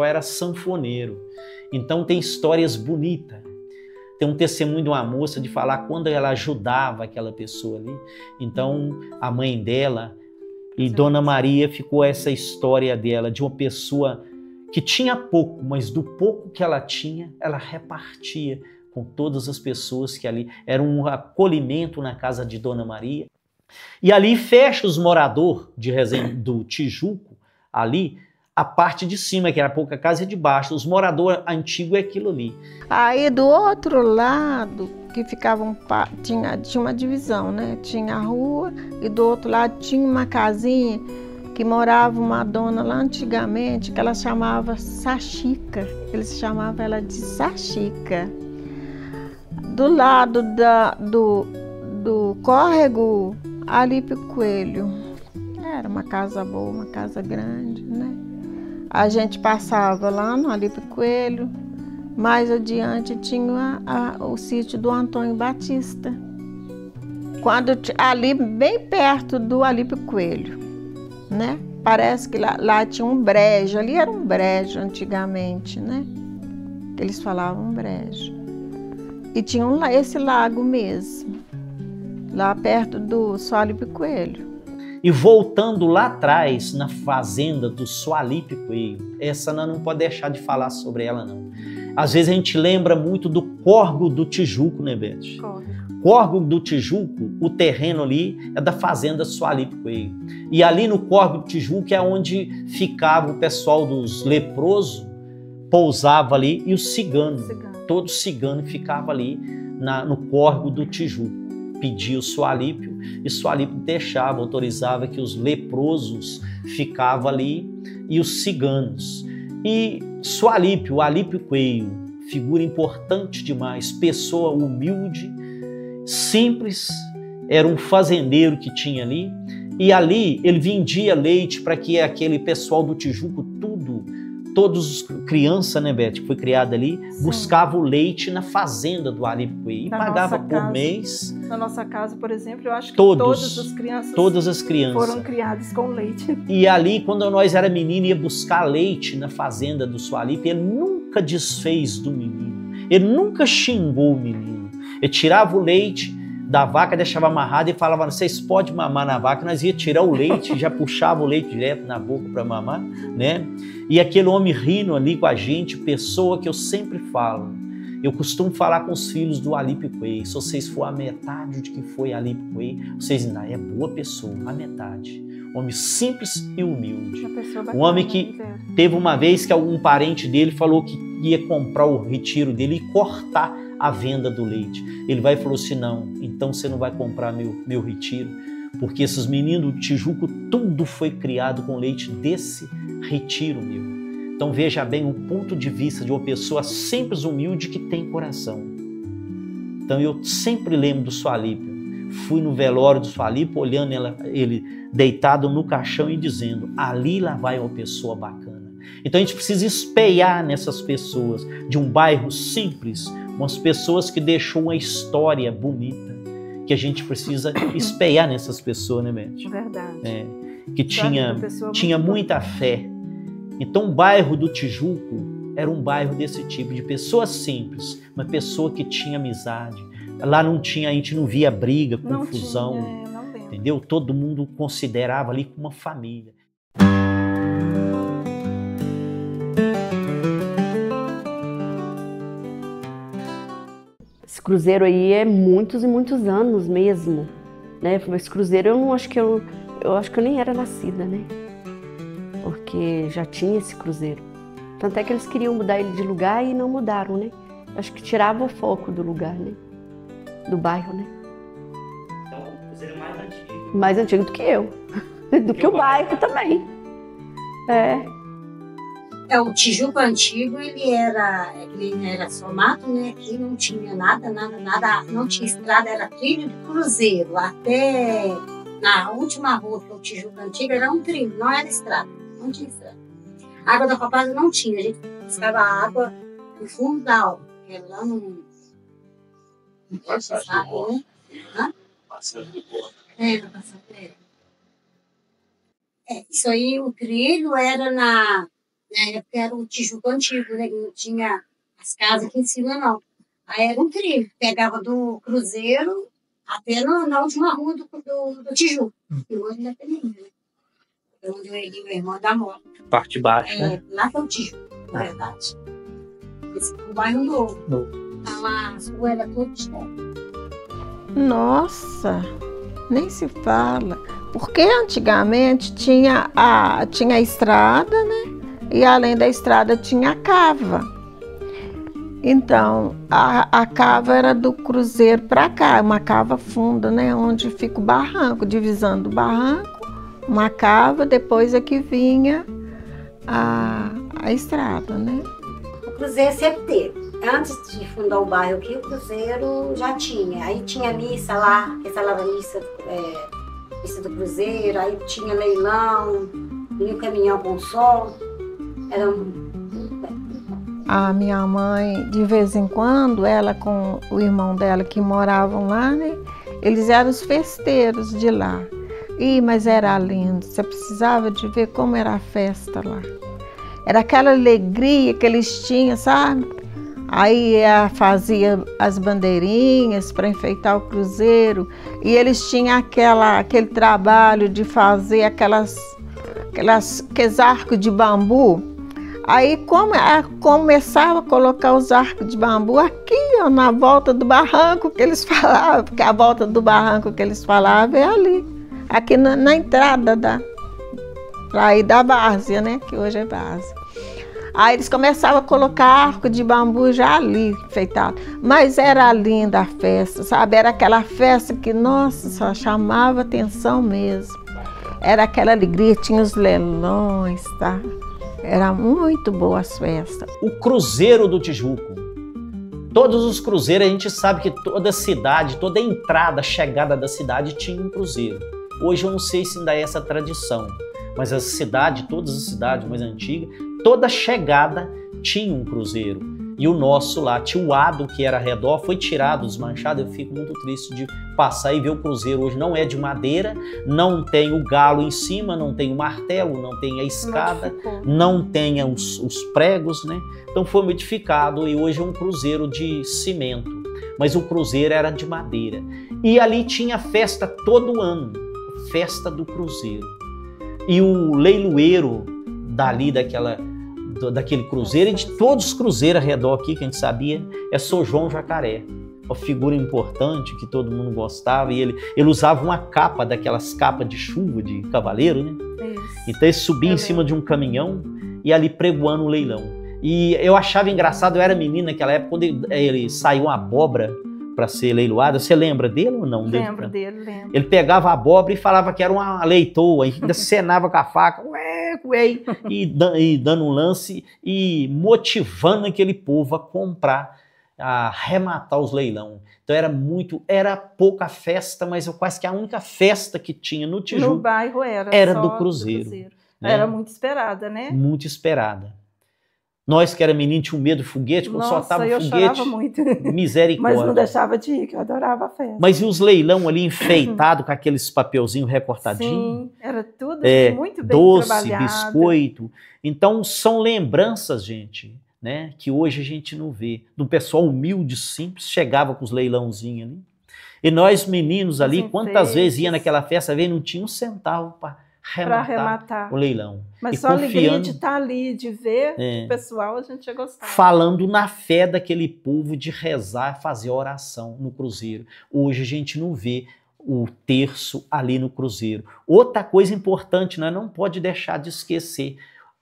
era sanfoneiro. Então, tem histórias bonitas. Tem um testemunho de uma moça de falar quando ela ajudava aquela pessoa ali. Então, a mãe dela e Dona Maria ficou essa história dela, de uma pessoa que tinha pouco, mas do pouco que ela tinha, ela repartia com todas as pessoas que ali... Era um acolhimento na casa de Dona Maria. E ali fecha os moradores do Tijuco, ali, a parte de cima, que era pouca casa, e de baixo. Os moradores antigos é aquilo ali. Aí do outro lado, que ficavam, tinha uma divisão, né? Tinha a rua e do outro lado tinha uma casinha que morava uma dona lá antigamente, que ela chamava Sachica. Eles chamavam ela de Sachica. Do lado do córrego, Alípio Coelho. Era uma casa boa, uma casa grande, né? A gente passava lá no Alípio Coelho, mais adiante tinha o sítio do Antônio Batista. Ali bem perto do Alípio Coelho, né? Parece que lá tinha um brejo, ali era um brejo antigamente, né? Eles falavam brejo. E tinha esse lago mesmo, lá perto do Alípio Coelho. E voltando lá atrás, na fazenda do Alípio Coelho, essa nós não pode deixar de falar sobre ela, não. Às vezes a gente lembra muito do Córrego do Tijuco, né, Beth? Córrego do Tijuco, o terreno ali é da fazenda Sualipe Coelho. E ali no Córrego do Tijuco é onde ficava o pessoal dos leprosos, pousava ali, e os ciganos. Todo cigano ficava ali no Córrego do Tijuco. Pedia o Sualípio e Sualípio deixava, autorizava que os leprosos ficavam ali e os ciganos. E Sualípio, o Alípio Coelho, figura importante demais, pessoa humilde, simples, era um fazendeiro que tinha ali, e ali ele vendia leite para que aquele pessoal do Tijuco, todos crianças, né, Beth, que foi criada ali, buscava o leite na fazenda do Alípio Coelho e pagava por mês. Na nossa casa, por exemplo, eu acho que todas as crianças foram criadas com leite. E ali, quando nós era menino, ia buscar leite na fazenda do Sualípio, ele nunca desfez do menino, ele nunca xingou o menino. Ele tirava o leite da vaca, deixava amarrado e falava: vocês podem mamar na vaca. Nós ia tirar o leite, já puxava o leite direto na boca para mamar, né? E aquele homem rindo ali com a gente, pessoa que eu sempre falo. Eu costumo falar com os filhos do Alípio Coelho: se vocês for a metade de que foi Alípio Coelho, vocês ainda é boa pessoa, a metade. Homem simples e humilde. Um homem que teve uma vez que algum parente dele falou que ia comprar o retiro dele e cortar a venda do leite. Ele vai e falou assim: não, então você não vai comprar meu retiro, porque esses meninos do Tijuco, tudo foi criado com leite desse retiro meu. Então veja bem o ponto de vista de uma pessoa simples, humilde, que tem coração. Então eu sempre lembro do Sualípio. Fui no velório do Sualípio, olhando ele deitado no caixão e dizendo: ali lá vai uma pessoa bacana. Então a gente precisa espelhar nessas pessoas de um bairro simples, umas pessoas que deixou uma história bonita, que a gente precisa espelhar nessas pessoas, né, Beth? Verdade. Que tinha muita fé. Então o bairro do Tijuco era um bairro desse tipo, de pessoas simples, uma pessoa que tinha amizade. Lá a gente não via briga, confusão, entendeu? Todo mundo considerava ali como uma família. Esse cruzeiro aí é muitos e muitos anos mesmo, né? Esse cruzeiro eu acho que eu nem era nascida, né? Porque já tinha esse cruzeiro. Tanto é que eles queriam mudar ele de lugar e não mudaram, né? Acho que tirava o foco do lugar, né? Do bairro, né? Então o cruzeiro é mais antigo. Mais antigo do que eu. Do que o bairro também. O Tijuco antigo, ele era só mato, né? Aqui não tinha nada, não tinha estrada, era trilho de cruzeiro. Até na última rua, que é o Tijuco antigo, era um trilho, não era estrada, não tinha estrada. A água da Copada não tinha, a gente buscava água no fundo da água, que era lá no... Passagem de boa. Passagem de boa. Na passagem. Isso aí, o trilho era na época era o Tijuco antigo, né? Não tinha as casas aqui em cima, não. Aí era um trilho, pegava do cruzeiro até na última rua do Tijuco. E hoje ainda tem, né? Onde o irmão da moto. Parte de baixo, né? Lá que é o Tijuco, na verdade. Esse é o bairro novo. Então as ruas eram todas. Nossa, nem se fala. Porque antigamente tinha a estrada, né? E além da estrada tinha a cava. Então, a cava era do cruzeiro para cá, uma cava funda, né? Onde fica o barranco, divisão do barranco, uma cava, depois é que vinha a estrada, né? O cruzeiro sempre teve. Antes de fundar o bairro aqui, o cruzeiro já tinha. Aí tinha missa lá, que falava missa do cruzeiro, aí tinha leilão, vinha o caminhão com sol. A minha mãe, de vez em quando, ela com o irmão dela que moravam lá, né? Eles eram os festeiros de lá. Mas era lindo, você precisava de ver como era a festa lá. Era aquela alegria que eles tinham, sabe? Aí fazia as bandeirinhas para enfeitar o cruzeiro e eles tinham aquele trabalho de fazer aqueles arcos de bambu. Aí começava a colocar os arcos de bambu aqui, ó, na volta do barranco que eles falavam, porque a volta do barranco que eles falavam é ali, aqui na entrada aí da várzea, né, que hoje é várzea. Aí eles começavam a colocar arco de bambu já ali, enfeitado. Mas era linda a festa, sabe? Era aquela festa que, nossa, só chamava atenção mesmo. Era aquela alegria, tinha os leilões, tá? Era muito boa as festas. O Cruzeiro do Tijuco. Todos os cruzeiros, a gente sabe que toda cidade, toda entrada, chegada da cidade tinha um cruzeiro. Hoje eu não sei se ainda é essa tradição, mas a cidade, todas as cidades mais antigas, toda chegada tinha um cruzeiro. E o nosso lá, Tioado, que era ao redor, foi tirado, desmanchado. Eu fico muito triste de passar e ver o cruzeiro. Hoje não é de madeira, não tem o galo em cima, não tem o martelo, não tem a escada, não tem os pregos, né? Então foi modificado e hoje é um cruzeiro de cimento. Mas o cruzeiro era de madeira. E ali tinha festa todo ano, festa do cruzeiro. E o leiloeiro dali daquele cruzeiro e de todos os cruzeiros ao redor aqui, que a gente sabia, é São João Jacaré. Uma figura importante que todo mundo gostava. E ele usava uma capa, daquelas capas de chuva de cavaleiro, né? Isso. Então ele subia em cima de um caminhão e ali pregoando o leilão. E eu achava engraçado, eu era menino naquela época, quando ele saiu uma abóbora para ser leiloada. Você lembra dele ou não? Lembro. Ele pegava a abóbora e falava que era uma leitoa, ainda cenava com a faca, e dando um lance e motivando aquele povo a comprar, a arrematar os leilão. Então era pouca festa, mas quase que a única festa que tinha no Tijuco no bairro era do Cruzeiro. Né? Era muito esperada, né? Muito esperada. Nós que era menino tinha um medo de foguete, quando soltava eu foguete, chorava muito. Misericórdia. Mas não deixava de ir, que eu adorava a festa. Mas e os leilão ali enfeitados com aqueles papelzinhos recortadinhos? Sim, era tudo muito bem doce, trabalhado. biscoito. Então são lembranças, gente, né, que hoje a gente não vê. Do pessoal humilde, simples, chegava com os leilãozinhos ali. E nós meninos ali, quantas vezes ia naquela festa, não tinha um centavo para arrematar o leilão. Mas só a alegria de estar ali, de ver o pessoal, a gente ia gostar. Falando na fé daquele povo de rezar, fazer oração no cruzeiro. Hoje a gente não vê o terço ali no cruzeiro. Outra coisa importante, nós não pode deixar de esquecer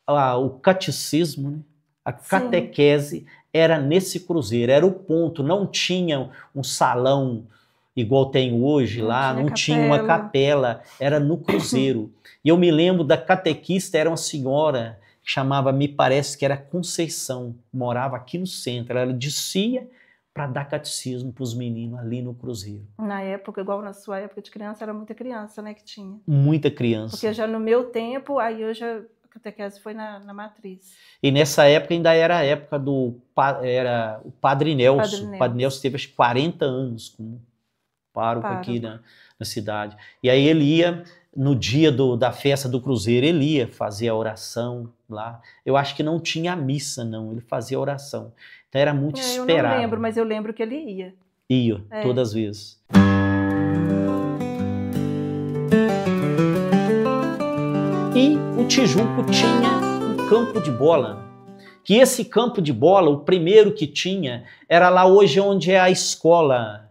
o catecismo, né? A catequese era nesse cruzeiro, era o ponto, não tinha um salão igual tem hoje lá, não tinha uma capela, era no cruzeiro. E eu me lembro da catequista, era uma senhora que chamava, me parece que era Conceição, morava aqui no centro, ela descia para dar catecismo para os meninos ali no cruzeiro. Na época, igual na sua época de criança, era muita criança, né, que tinha? Muita criança. Porque já no meu tempo, aí eu já... A catequese foi na matriz. E nessa época ainda era a época era o Padre Nelson. O Padre Nelson teve acho, 40 anos como pároco aqui na cidade. E aí ele ia, no dia da festa do cruzeiro, ele ia fazer a oração lá. Eu acho que não tinha missa, não. Ele fazia a oração. Então era muito esperado. Eu não lembro, mas eu lembro que ele ia. Ia, todas as vezes. E o Tijuco tinha um campo de bola, que esse campo de bola, o primeiro que tinha, era lá hoje onde é a escola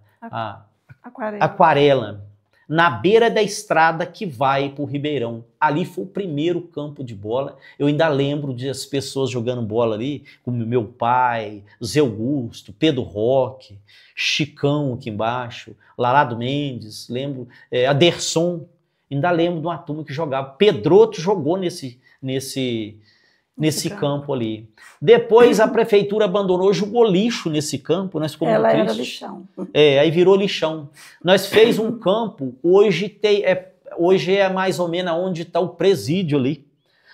Aquarela, na beira da estrada que vai para o Ribeirão. Ali foi o primeiro campo de bola. Eu ainda lembro de as pessoas jogando bola ali, como meu pai, Zé Augusto, Pedro Roque, Chicão aqui embaixo, Larado Mendes, lembro, Aderson. Ainda lembro de uma turma que jogava. Pedroto jogou nesse campo ali. Depois a prefeitura abandonou, jogou lixo nesse campo. Nós ficamos Ela tristes. Era lixão. Aí virou lixão. Nós fez um campo, hoje é mais ou menos onde está o presídio ali.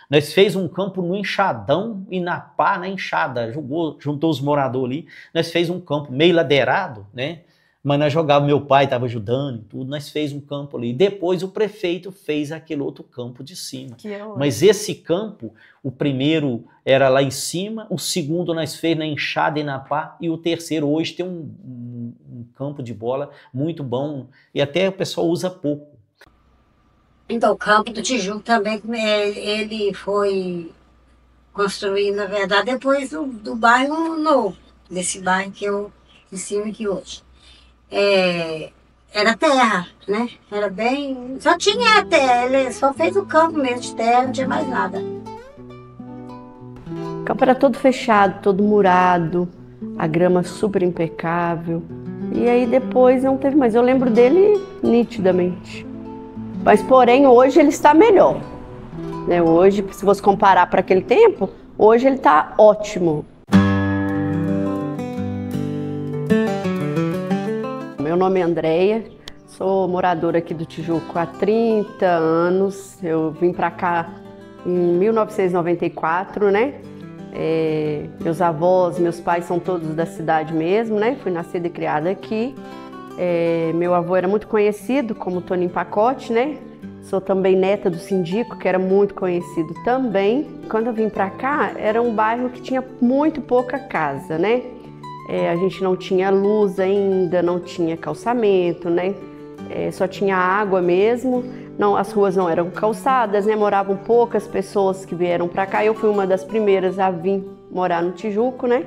Nós fez um campo no Enxadão e na pá, na enxada. Juntou os moradores ali. Nós fez um campo meio ladeirado, né? Mas nós jogávamos, meu pai estava ajudando e tudo, nós fez um campo ali. Depois o prefeito fez aquele outro campo de cima. Mas esse campo, o primeiro era lá em cima, o segundo nós fez na enxada e na pá, e o terceiro hoje tem um campo de bola muito bom, e até o pessoal usa pouco. Então o campo do Tijuco também, ele foi construí, na verdade, depois do bairro novo, desse bairro que eu ensino aqui hoje. Era terra, né? Era bem... Só tinha terra, ele só fez o campo mesmo de terra, não tinha mais nada. O campo era todo fechado, todo murado, a grama super impecável. E aí depois não teve mais. Eu lembro dele nitidamente. Mas porém hoje ele está melhor. Né? Hoje, se você comparar para aquele tempo, hoje ele está ótimo. Meu nome é Andréia, sou moradora aqui do Tijuco há 30 anos. Eu vim para cá em 1994, né? Meus avós, meus pais são todos da cidade mesmo, né? Fui nascida e criada aqui. Meu avô era muito conhecido como Toninho Pacote, né? Sou também neta do síndico, que era muito conhecido também. Quando eu vim para cá, era um bairro que tinha muito pouca casa, né? A gente não tinha luz ainda, não tinha calçamento, né? Só tinha água mesmo. Não, as ruas não eram calçadas, né? Moravam poucas pessoas que vieram para cá. Eu fui uma das primeiras a vir morar no Tijuco, né?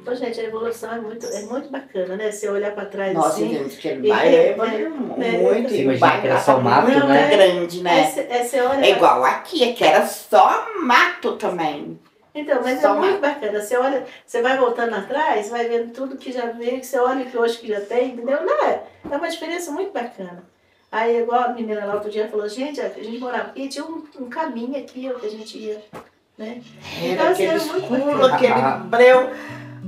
Então, gente, a evolução é muito bacana, né? Você olhar para trás Nossa, assim... gente, aquele bairro muito. Você imagina que era só mato, muito né? grande, né? Você olha... É igual aqui que era só mato também. Então, mas Só é muito bacana. Você olha, você vai voltando atrás, vai vendo tudo que já veio, que você olha que hoje que já tem, entendeu? Não é? É uma diferença muito bacana. Aí, igual a menina lá outro dia falou, gente, a gente morava aqui, tinha um caminho aqui, ó, que a gente ia, né? Era aquele escuro, aquele breu.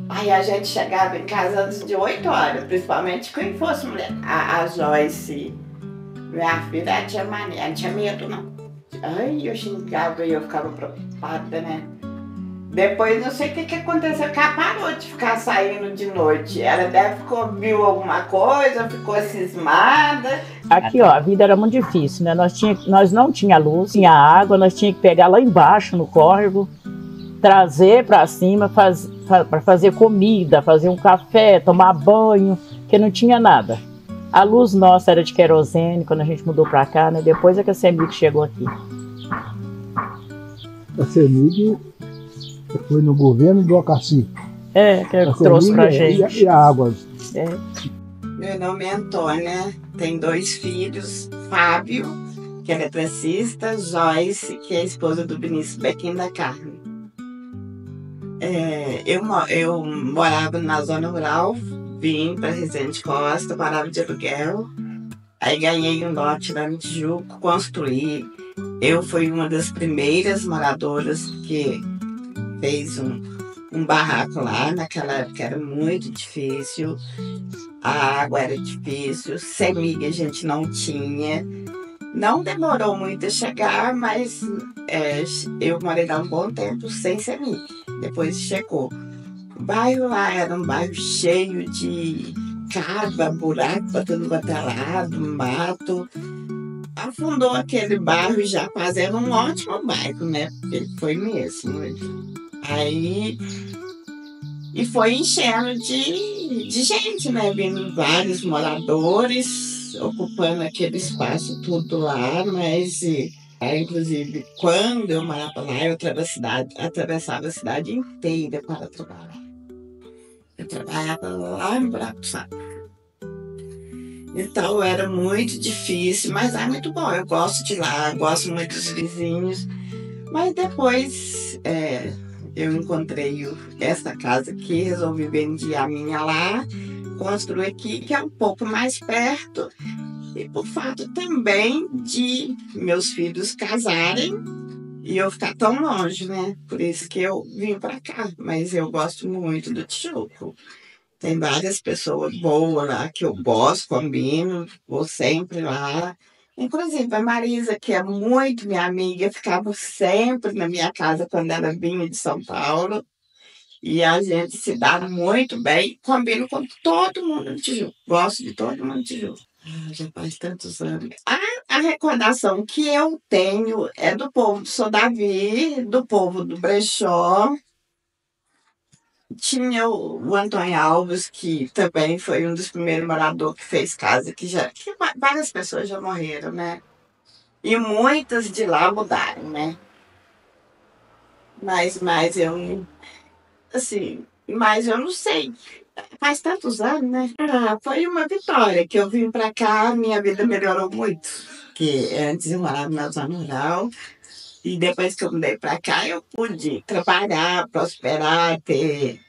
Aí a gente chegava em casa antes de 8 horas, principalmente quem fosse mulher. A Joyce, minha filha, ela tinha mania, ela não tinha medo, não. Ai, eu xingava e eu ficava preocupada, né? Depois, não sei o que aconteceu, que ela parou de ficar saindo de noite. Ela viu alguma coisa, ficou cismada. Aqui, ó, a vida era muito difícil, né? Nós não tinha luz, tinha água, nós tínhamos que pegar lá embaixo, no córrego, trazer para cima para fazer comida, fazer um café, tomar banho, que não tinha nada. A luz nossa era de querosene quando a gente mudou para cá, né? Depois é que a CEMIG chegou aqui. A CEMIG foi no governo do Ocaci. Que trouxe pra gente. E a água. Meu nome é Antônia, tenho 2 filhos, Fábio, que é eletricista, Joyce, que é a esposa do Vinícius Bequim da Carne. Eu morava na zona rural, vim para Resende Costa, morava de aluguel, aí ganhei um lote lá no Tijuco, construí. Eu fui uma das primeiras moradoras que fez um barraco lá, naquela época era muito difícil, a água era difícil, CEMIG a gente não tinha, não demorou muito a chegar, mas eu morei lá um bom tempo sem CEMIG, depois chegou. O bairro lá era um bairro cheio de cava, buraco para todo lado, mato. Afundou aquele bairro já fazendo um ótimo bairro, né? Porque foi mesmo. Aí, e foi enchendo de gente, né? Vindo vários moradores, ocupando aquele espaço tudo lá, mas, inclusive, quando eu morava lá, eu atravessava a cidade inteira para trabalhar. Eu trabalhava lá em Buraco do Sapo. Então era muito difícil, mas é muito bom. Eu gosto de lá, gosto muito dos vizinhos. Mas depois eu encontrei essa casa aqui, resolvi vender a minha lá, construir aqui, que é um pouco mais perto. E por fato também de meus filhos casarem e eu ficar tão longe, né? Por isso que eu vim para cá. Mas eu gosto muito do Tijuco. Tem várias pessoas boas lá que eu gosto, combino, vou sempre lá. Inclusive a Marisa, que é muito minha amiga, ficava sempre na minha casa quando ela vinha de São Paulo. E a gente se dá muito bem, combino com todo mundo no Tijuco. Gosto de todo mundo no Tijuco. Já faz tantos anos. A recordação que eu tenho é do povo do Sodavi, do povo do Brechó. Tinha o Antônio Alves, que também foi um dos primeiros moradores que fez casa, que várias pessoas já morreram, né? E muitas de lá mudaram, né? Mas eu, assim, mas eu não sei. Faz tantos anos, né? Ah, foi uma vitória que eu vim pra cá, minha vida melhorou muito. Que antes eu morava na zona rural e depois que eu mudei pra cá, eu pude trabalhar, prosperar, ter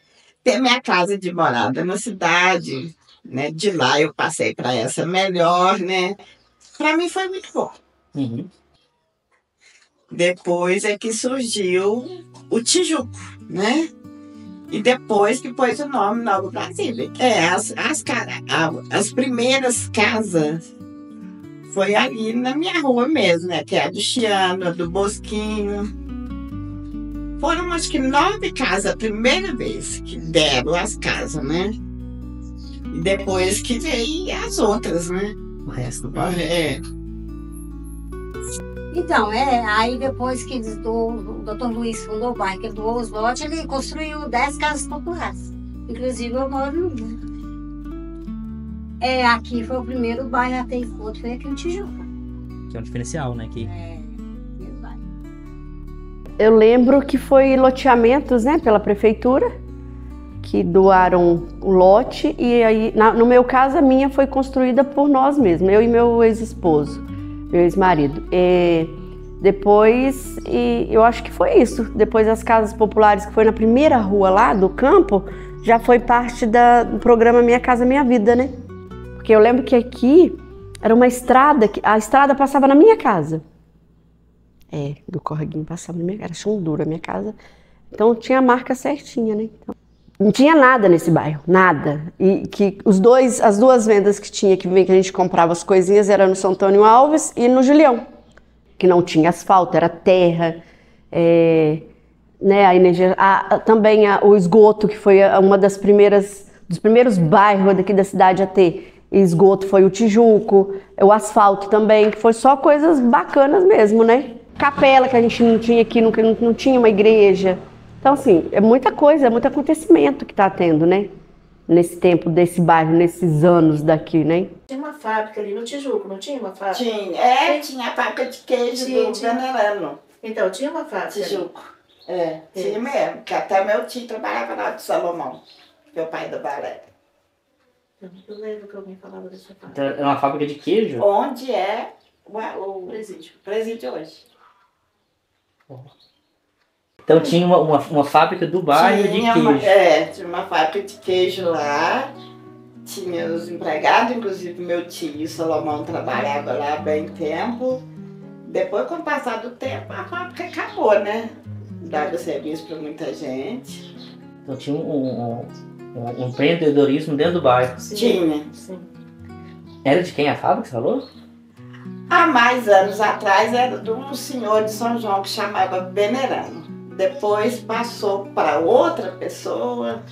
minha casa de morada na cidade, né? De lá eu passei para essa melhor, né? Para mim foi muito bom. Uhum. Depois é que surgiu o Tijuco, né? E depois que pôs o nome Nova Brasília. As primeiras casas foi ali na minha rua mesmo, né? Que é a do Chiano, a do Bosquinho. Foram acho que 9 casas a primeira vez que deram as casas, né? E depois que veio as outras, né? O resto do bairro. Então, aí depois que o Dr. Luiz fundou o bairro, que ele doou os lotes, ele construiu 10 casas populares. Inclusive eu moro numa. Aqui foi o primeiro bairro a ter encontro, foi aqui no Tijuca. Que é um diferencial, né? Que... primeiro bairro. Eu lembro que foi loteamentos, né, pela prefeitura, que doaram o lote, e aí, no meu caso, a minha foi construída por nós mesmos, eu e meu ex-esposo, meu ex-marido. Depois, eu acho que foi isso, depois as casas populares, que foi na primeira rua lá do campo, já foi parte do programa Minha Casa Minha Vida, né? Porque eu lembro que aqui era uma estrada, a estrada passava na minha casa. Do correguinho passava na minha casa, era chão duro a minha casa. Então tinha a marca certinha, né? Então, não tinha nada nesse bairro, nada. E que as duas vendas que tinha, que a gente comprava as coisinhas, era no São Antônio Alves e no Julião, que não tinha asfalto, era terra, né, a energia, também o esgoto, que foi dos primeiros bairros daqui da cidade a ter esgoto, foi o Tijuco, o asfalto também, que foi só coisas bacanas mesmo, né? Capela que a gente não tinha aqui, não tinha uma igreja. Então, assim, é muita coisa, é muito acontecimento que está tendo, né? Nesse tempo desse bairro, nesses anos daqui, né? Tinha uma fábrica ali no Tijuco, não tinha uma fábrica? Tinha a fábrica de queijo do Venerano. Então, tinha uma fábrica Tijuco. Tinha mesmo, que até meu tio trabalhava lá de Salomão, que é o pai do balé. Eu lembro que alguém falava dessa fábrica. Então, é uma fábrica de queijo? Onde é o presídio hoje. Então tinha uma fábrica do bairro de queijo. Tinha uma fábrica de queijo lá. Tinha os empregados, inclusive meu tio Salomão trabalhava lá bem tempo. Depois, com o passar do tempo, a fábrica acabou, né? Dava serviço para muita gente. Então tinha um empreendedorismo dentro do bairro. Sim. Tinha. Sim. Era de quem a fábrica, você falou? Há mais anos atrás era de um senhor de São João que chamava Venerano. Depois passou para outra pessoa,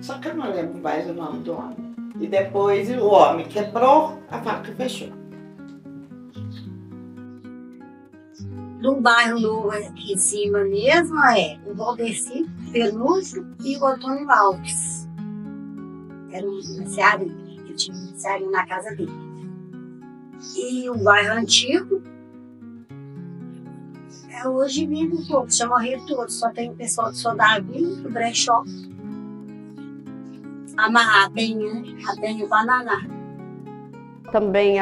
só que eu não lembro mais o nome do homem. E depois o homem quebrou, a fábrica fechou. Do bairro aqui em cima mesmo o Valdeci Penúcio e o Antônio Alves. Era um merceário, eu tinha um merceário na casa dele. E o bairro antigo, hoje vive um pouco, já morreram todos, só tem o pessoal do Sodavinho, do Brechó, a Penha o Bananá. Também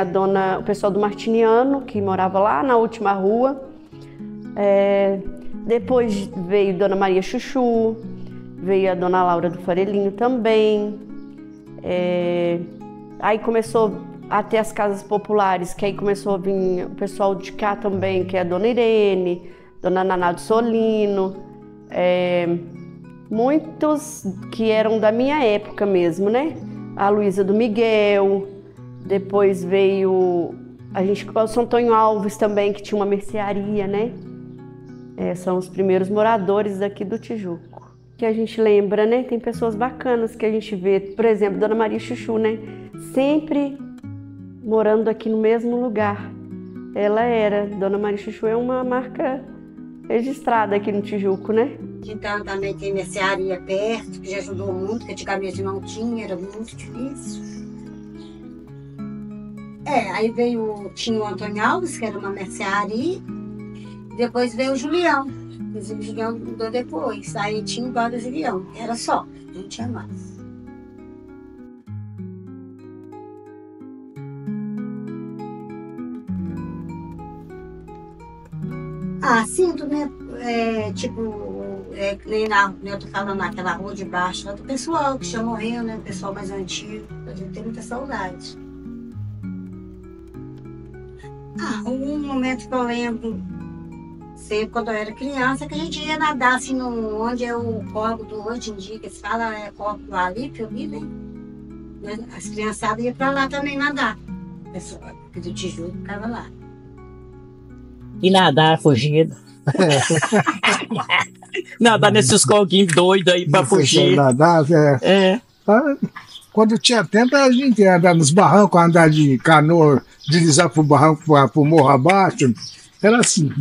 o pessoal do Martiniano, que morava lá na última rua. Depois veio Dona Maria Chuchu, veio a Dona Laura do Farelinho também. Aí começou a ter as casas populares, que aí começou a vir o pessoal de cá também, que é a Dona Irene, Dona Naná do Solino, muitos que eram da minha época mesmo, né? A Luísa do Miguel, depois veio o São Antônio Alves também, que tinha uma mercearia, né? São os primeiros moradores daqui do Tijuco. Que a gente lembra, né? Tem pessoas bacanas que a gente vê, por exemplo, Dona Maria Chuchu, né? Sempre morando aqui no mesmo lugar. Dona Maria Chuchu é uma marca registrada aqui no Tijuco, né? Então também tem mercearia perto, que já ajudou muito, que antigamente não tinha, era muito difícil. Aí tinha o Antônio Alves, que era uma mercearia, depois veio o Julião. Mas o Julião mudou depois. Aí tinha igual do Julião. Era só, não tinha mais. Ah, sinto, né? Nem eu tô falando naquela rua de baixo, do pessoal que já morreu, né? O pessoal mais antigo. A gente tem muita saudade. Um momento que eu lembro, sempre quando eu era criança, que a gente ia nadar assim, onde é o córrego do hoje em dia, que eles falam, é córrego do Alípio ali, né? As criançadas iam pra lá também nadar. O pessoal do Tijuco ficava lá. E nadar fugido. Nadar nesses coguinhos doidos aí pra fugir. Nadar, Quando tinha tempo, a gente ia andar nos barrancos, andar de canoa, deslizar pro barranco, pro morro abaixo. Era assim.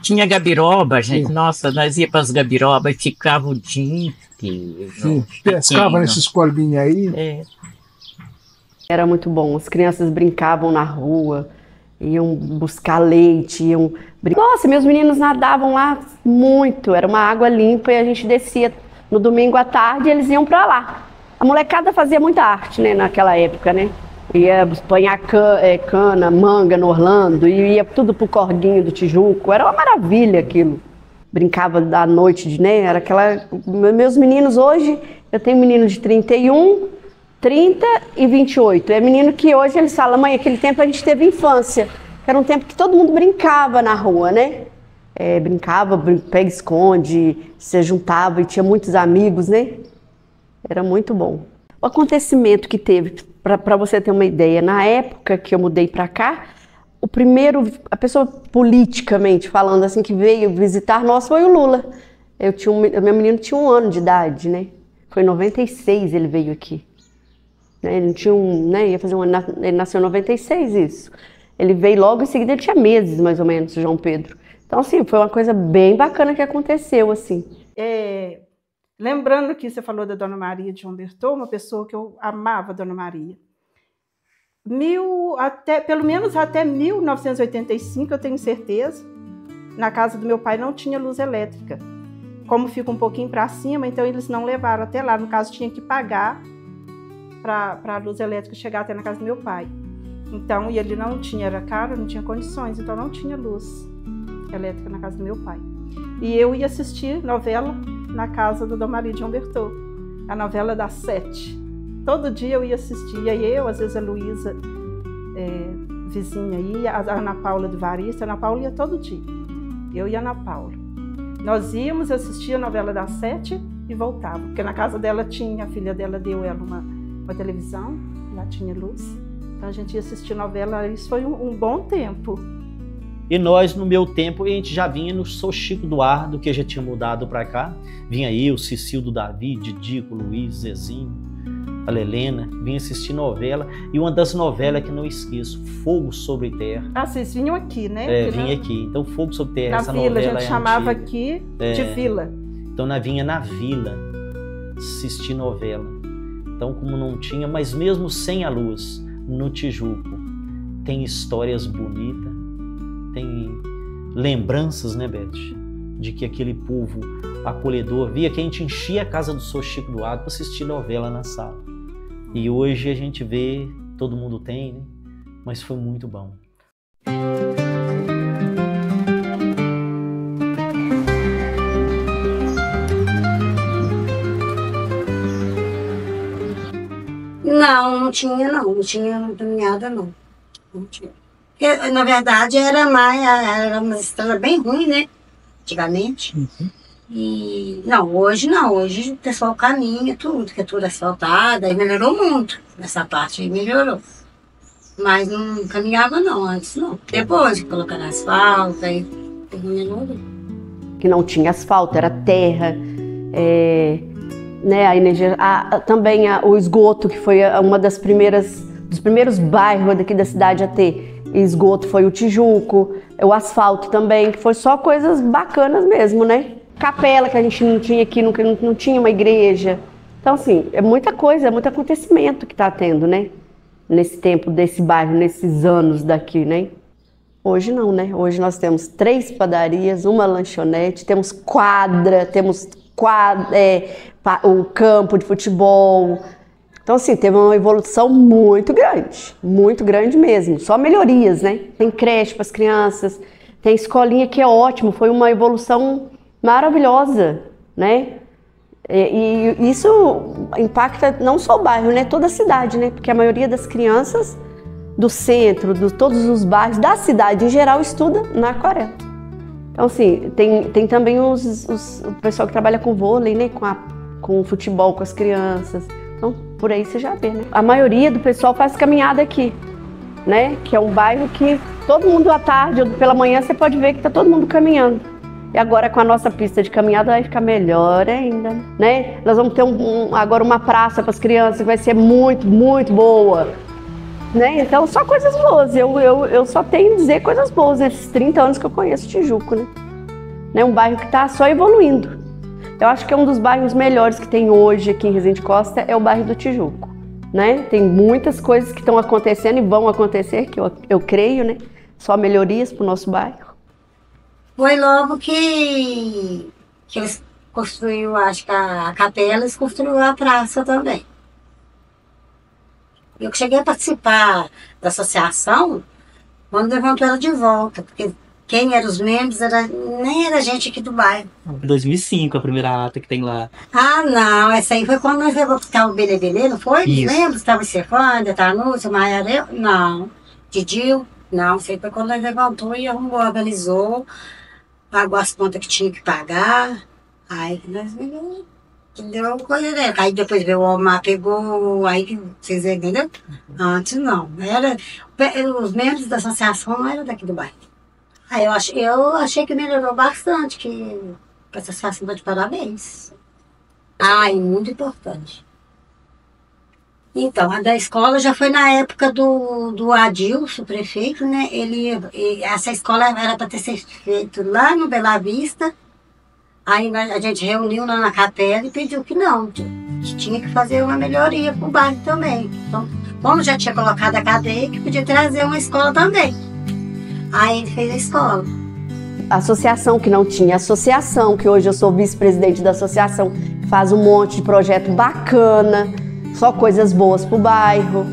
Tinha gabiroba, gente. Nossa, nós ia pras gabirobas e ficava o dia inteiro. Pescava nesses corbinhos aí. Era muito bom. As crianças brincavam na rua, iam buscar leite, iam... Nossa, meus meninos nadavam lá muito. Era uma água limpa e a gente descia no domingo à tarde e eles iam pra lá. A molecada fazia muita arte, né, naquela época, né? Ia apanhar cana, manga no Orlando, e ia tudo pro Corguinho do Tijuco. Era uma maravilha aquilo. Brincava da noite, né? Era aquela... Meus meninos hoje, eu tenho menino de 31, 30 e 28. É menino que hoje eles falam, mãe, aquele tempo a gente teve infância. Era um tempo que todo mundo brincava na rua, né? Brincava, pega-esconde, se juntava e tinha muitos amigos, né? Era muito bom. O acontecimento que teve, para você ter uma ideia, na época que eu mudei para cá, a pessoa politicamente falando assim que veio visitar nós foi o Lula. Meu menino tinha 1 ano de idade, né? Foi em 96 ele veio aqui. Ele não tinha ia fazer ele nasceu em 96, isso. Ele veio logo em seguida, ele tinha meses mais ou menos, João Pedro. Então, assim, foi uma coisa bem bacana que aconteceu, assim. Lembrando que você falou da Dona Maria de João Bertô, uma pessoa que eu amava, Dona Maria. Pelo menos até 1985, eu tenho certeza, na casa do meu pai não tinha luz elétrica. Como fica um pouquinho para cima, então eles não levaram até lá. No caso, tinha que pagar para a luz elétrica chegar até na casa do meu pai. Então, e ele não tinha, era caro, não tinha condições, então não tinha luz elétrica na casa do meu pai. E eu ia assistir novela na casa do Dona Maria de João Bertô, a novela das 7. Todo dia eu ia assistir, e aí às vezes a Luísa, vizinha aí, a Ana Paula do Varista, a Ana Paula ia todo dia. Eu e a Ana Paula. Nós íamos assistir a novela das 7 e voltava, porque na casa dela tinha, a filha dela deu ela uma televisão, lá tinha luz. Então a gente ia assistir novela, isso foi um bom tempo. E nós, no meu tempo, a gente já vinha no Sou Chico Eduardo, que já tinha mudado para cá. Vinha aí o Cecildo Davi, Didico, Luiz, Zezinho, a Lelena. Vinha assistir novela. E uma das novelas que não esqueço, Fogo sobre Terra. Ah, vocês vinham aqui, né? Vinha aqui. Então, Fogo sobre Terra, na essa vila, novela a gente chamava aqui de vila. Então, nós vinha na vila assistir novela. Então, como não tinha, mas mesmo sem a luz, no Tijuco, tem histórias bonitas. Tem lembranças, né, Beth, de que aquele povo acolhedor via que a gente enchia a casa do Sou Chico Eduardo para assistir novela na sala. E hoje a gente vê, todo mundo tem, né? Mas foi muito bom. Não tinha caminhada, não tinha. Porque, na verdade, era uma estrada bem ruim, né? Antigamente. E hoje o pessoal caminha tudo, que é tudo asfaltado, aí melhorou muito. Nessa parte aí melhorou. Mas não caminhava não, antes não. Depois que colocaram asfalto, aí melhorou. Que não tinha asfalto, era terra, né, a energia, também o esgoto, que foi dos primeiros bairros daqui da cidade a ter esgoto, foi o Tijuco, o asfalto também, que foi só coisas bacanas mesmo, né? Capela que a gente não tinha aqui, não tinha uma igreja. Então, assim, é muita coisa, é muito acontecimento que está tendo, né? Nesse tempo desse bairro, nesses anos daqui, né? Hoje não, né? Hoje nós temos 3 padarias, uma lanchonete, temos quadra, o campo de futebol. Então, assim, teve uma evolução muito grande mesmo. Só melhorias, né? Tem creche para as crianças, tem escolinha que é ótimo, foi uma evolução maravilhosa, né? E isso impacta não só o bairro, né? Toda a cidade, né? Porque a maioria das crianças do centro, de todos os bairros, da cidade em geral, estuda na Aquarela. Então, assim, tem também o pessoal que trabalha com vôlei, né? Com futebol com as crianças. Então, por aí você já vê, né? A maioria do pessoal faz caminhada aqui, né? Que é um bairro que todo mundo à tarde ou pela manhã você pode ver que tá todo mundo caminhando. E agora com a nossa pista de caminhada vai ficar melhor ainda, né? Nós vamos ter agora uma praça para as crianças que vai ser muito boa, né? Então, só coisas boas. Eu só tenho a dizer coisas boas nesses 30 anos que eu conheço Tijuco, né? Um bairro que está só evoluindo. Eu acho que é um dos bairros melhores que tem hoje aqui em Resende Costa é o bairro do Tijuco, né? Tem muitas coisas que estão acontecendo e vão acontecer, que eu creio, né? Só melhorias para o nosso bairro. Foi logo que eles construíram, acho que a capela, eles construíram a praça também. Eu cheguei a participar da associação quando levantou ela de volta, porque quem eram os membros nem era gente aqui do bairro. Em 2005, a primeira ata que tem lá. Ah, não, essa aí foi quando nós levamos para o Belebelê, não foi? Os membros estavam Stefânia, Tanúcio, Maia, não. Didil, não, isso aí foi quando nós levantou e arrumou, organizou, pagou as contas que tinha que pagar, aí nós deu coisa dela. Aí depois veio o Omar, pegou, aí vocês entenderam? Antes não, os membros da associação não eram daqui do bairro. Aí eu achei que melhorou bastante, que a associação está de parabéns. Ah, e muito importante. Então, a da escola já foi na época do Adilson, o prefeito, né? Essa escola era para ter sido feita lá no Bela Vista. Aí a gente reuniu lá na capela e pediu que não, que tinha que fazer uma melhoria para o bairro também. Então, como já tinha colocado a cadeia, que podia trazer uma escola também. Aí ele fez a escola. A associação que não tinha associação, que hoje eu sou vice-presidente da associação, que faz um monte de projeto bacana, só coisas boas para o bairro.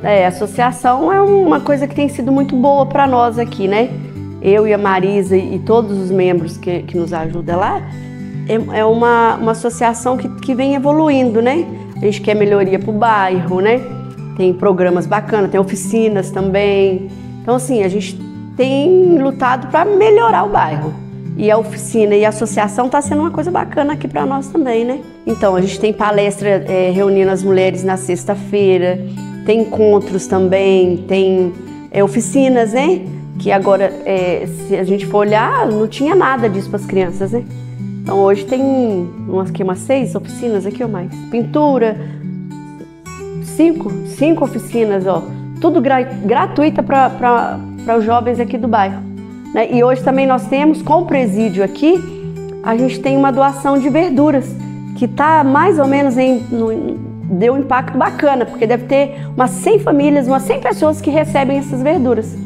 A associação é uma coisa que tem sido muito boa para nós aqui, né? Eu e a Marisa e todos os membros que nos ajudam lá, é uma associação que vem evoluindo, né? A gente quer melhoria para o bairro, né? Tem programas bacanas, tem oficinas também. Então, assim, a gente tem lutado para melhorar o bairro. E a oficina e a associação está sendo uma coisa bacana aqui para nós também, né? Então, a gente tem palestra reunindo as mulheres na sexta-feira, tem encontros também, tem oficinas, né? Que agora, se a gente for olhar, não tinha nada disso para as crianças, né? Então, hoje tem umas 6 oficinas aqui ou mais. Pintura, 5 oficinas, ó. Tudo gratuita para os jovens aqui do bairro, né? E hoje também nós temos, com o presídio aqui, a gente tem uma doação de verduras, que está mais ou menos deu um impacto bacana, porque deve ter umas 100 famílias, umas 100 pessoas que recebem essas verduras.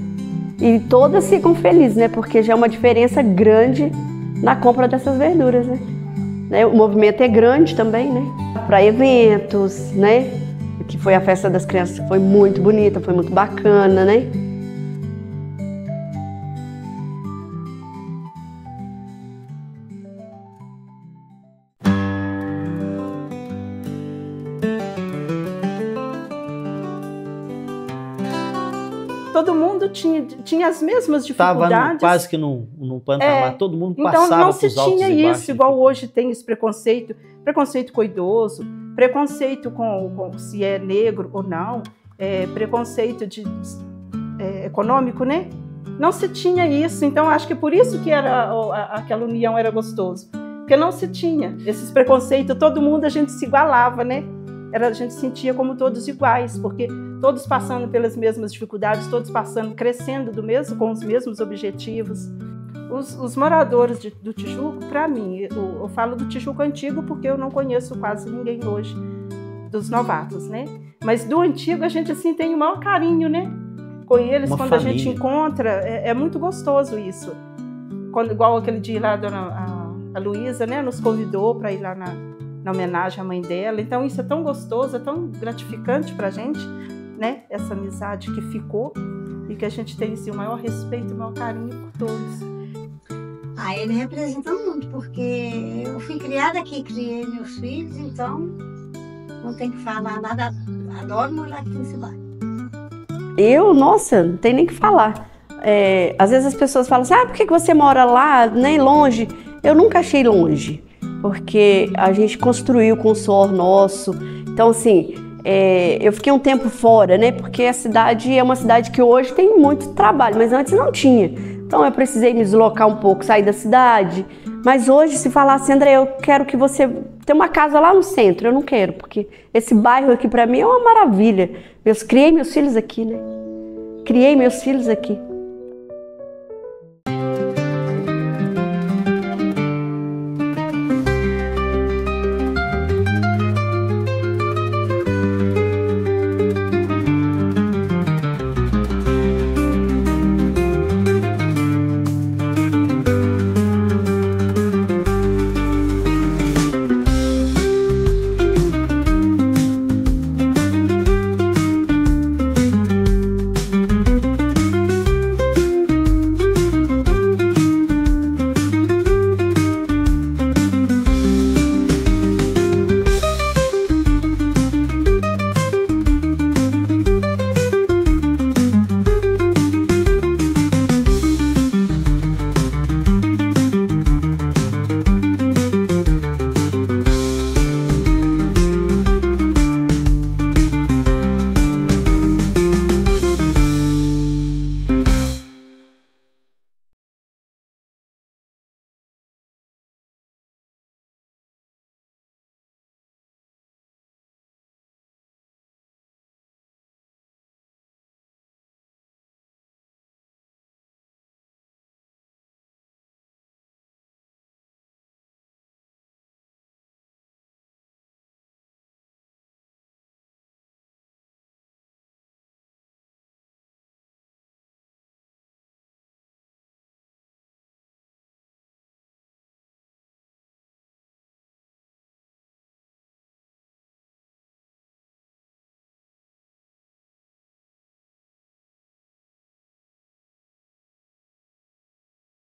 E todas ficam felizes, né? Porque já é uma diferença grande na compra dessas verduras, né? O movimento é grande também, né? Para eventos, né? Que foi a festa das crianças, foi muito bonita, foi muito bacana, né? Todo mundo tinha as mesmas dificuldades. Estava quase que no patamar, todo mundo passava então não se pelos altos tinha e baixos. isso, igual hoje tem esse preconceito com o idoso, preconceito com se é negro ou não, preconceito econômico, né? Não se tinha isso, então acho que por isso que aquela união era gostoso, porque não se tinha esses preconceitos, todo mundo a gente se igualava, né? A gente sentia como todos iguais, porque todos passando pelas mesmas dificuldades, todos crescendo com os mesmos objetivos. Os moradores do Tijuco, para mim, eu falo do Tijuco antigo porque eu não conheço quase ninguém hoje, dos novatos, né? Mas do antigo a gente assim tem o maior carinho, né? com eles, Uma quando família. a gente encontra, é muito gostoso isso. Quando, igual aquele dia lá, a Luísa, né, nos convidou para ir lá na homenagem à mãe dela. Então isso é tão gostoso, é tão gratificante para a gente, né, essa amizade que ficou e que a gente tem assim, o maior respeito, o maior carinho por todos. Ele representa muito, porque eu fui criada aqui, criei meus filhos, então não tem que falar nada, adoro morar aqui nesse bairro. Nossa, não tem nem o que falar. Às vezes as pessoas falam assim, por que você mora lá, nem longe? Eu nunca achei longe, porque a gente construiu com o suor nosso. Então, assim, eu fiquei um tempo fora, né? Porque a cidade é uma cidade que hoje tem muito trabalho, mas antes não tinha. Então eu precisei me deslocar um pouco, sair da cidade. Mas hoje, se falasse, André, eu quero que você tenha uma casa lá no centro, eu não quero, porque esse bairro aqui para mim é uma maravilha. Eu criei meus filhos aqui, né? Criei meus filhos aqui.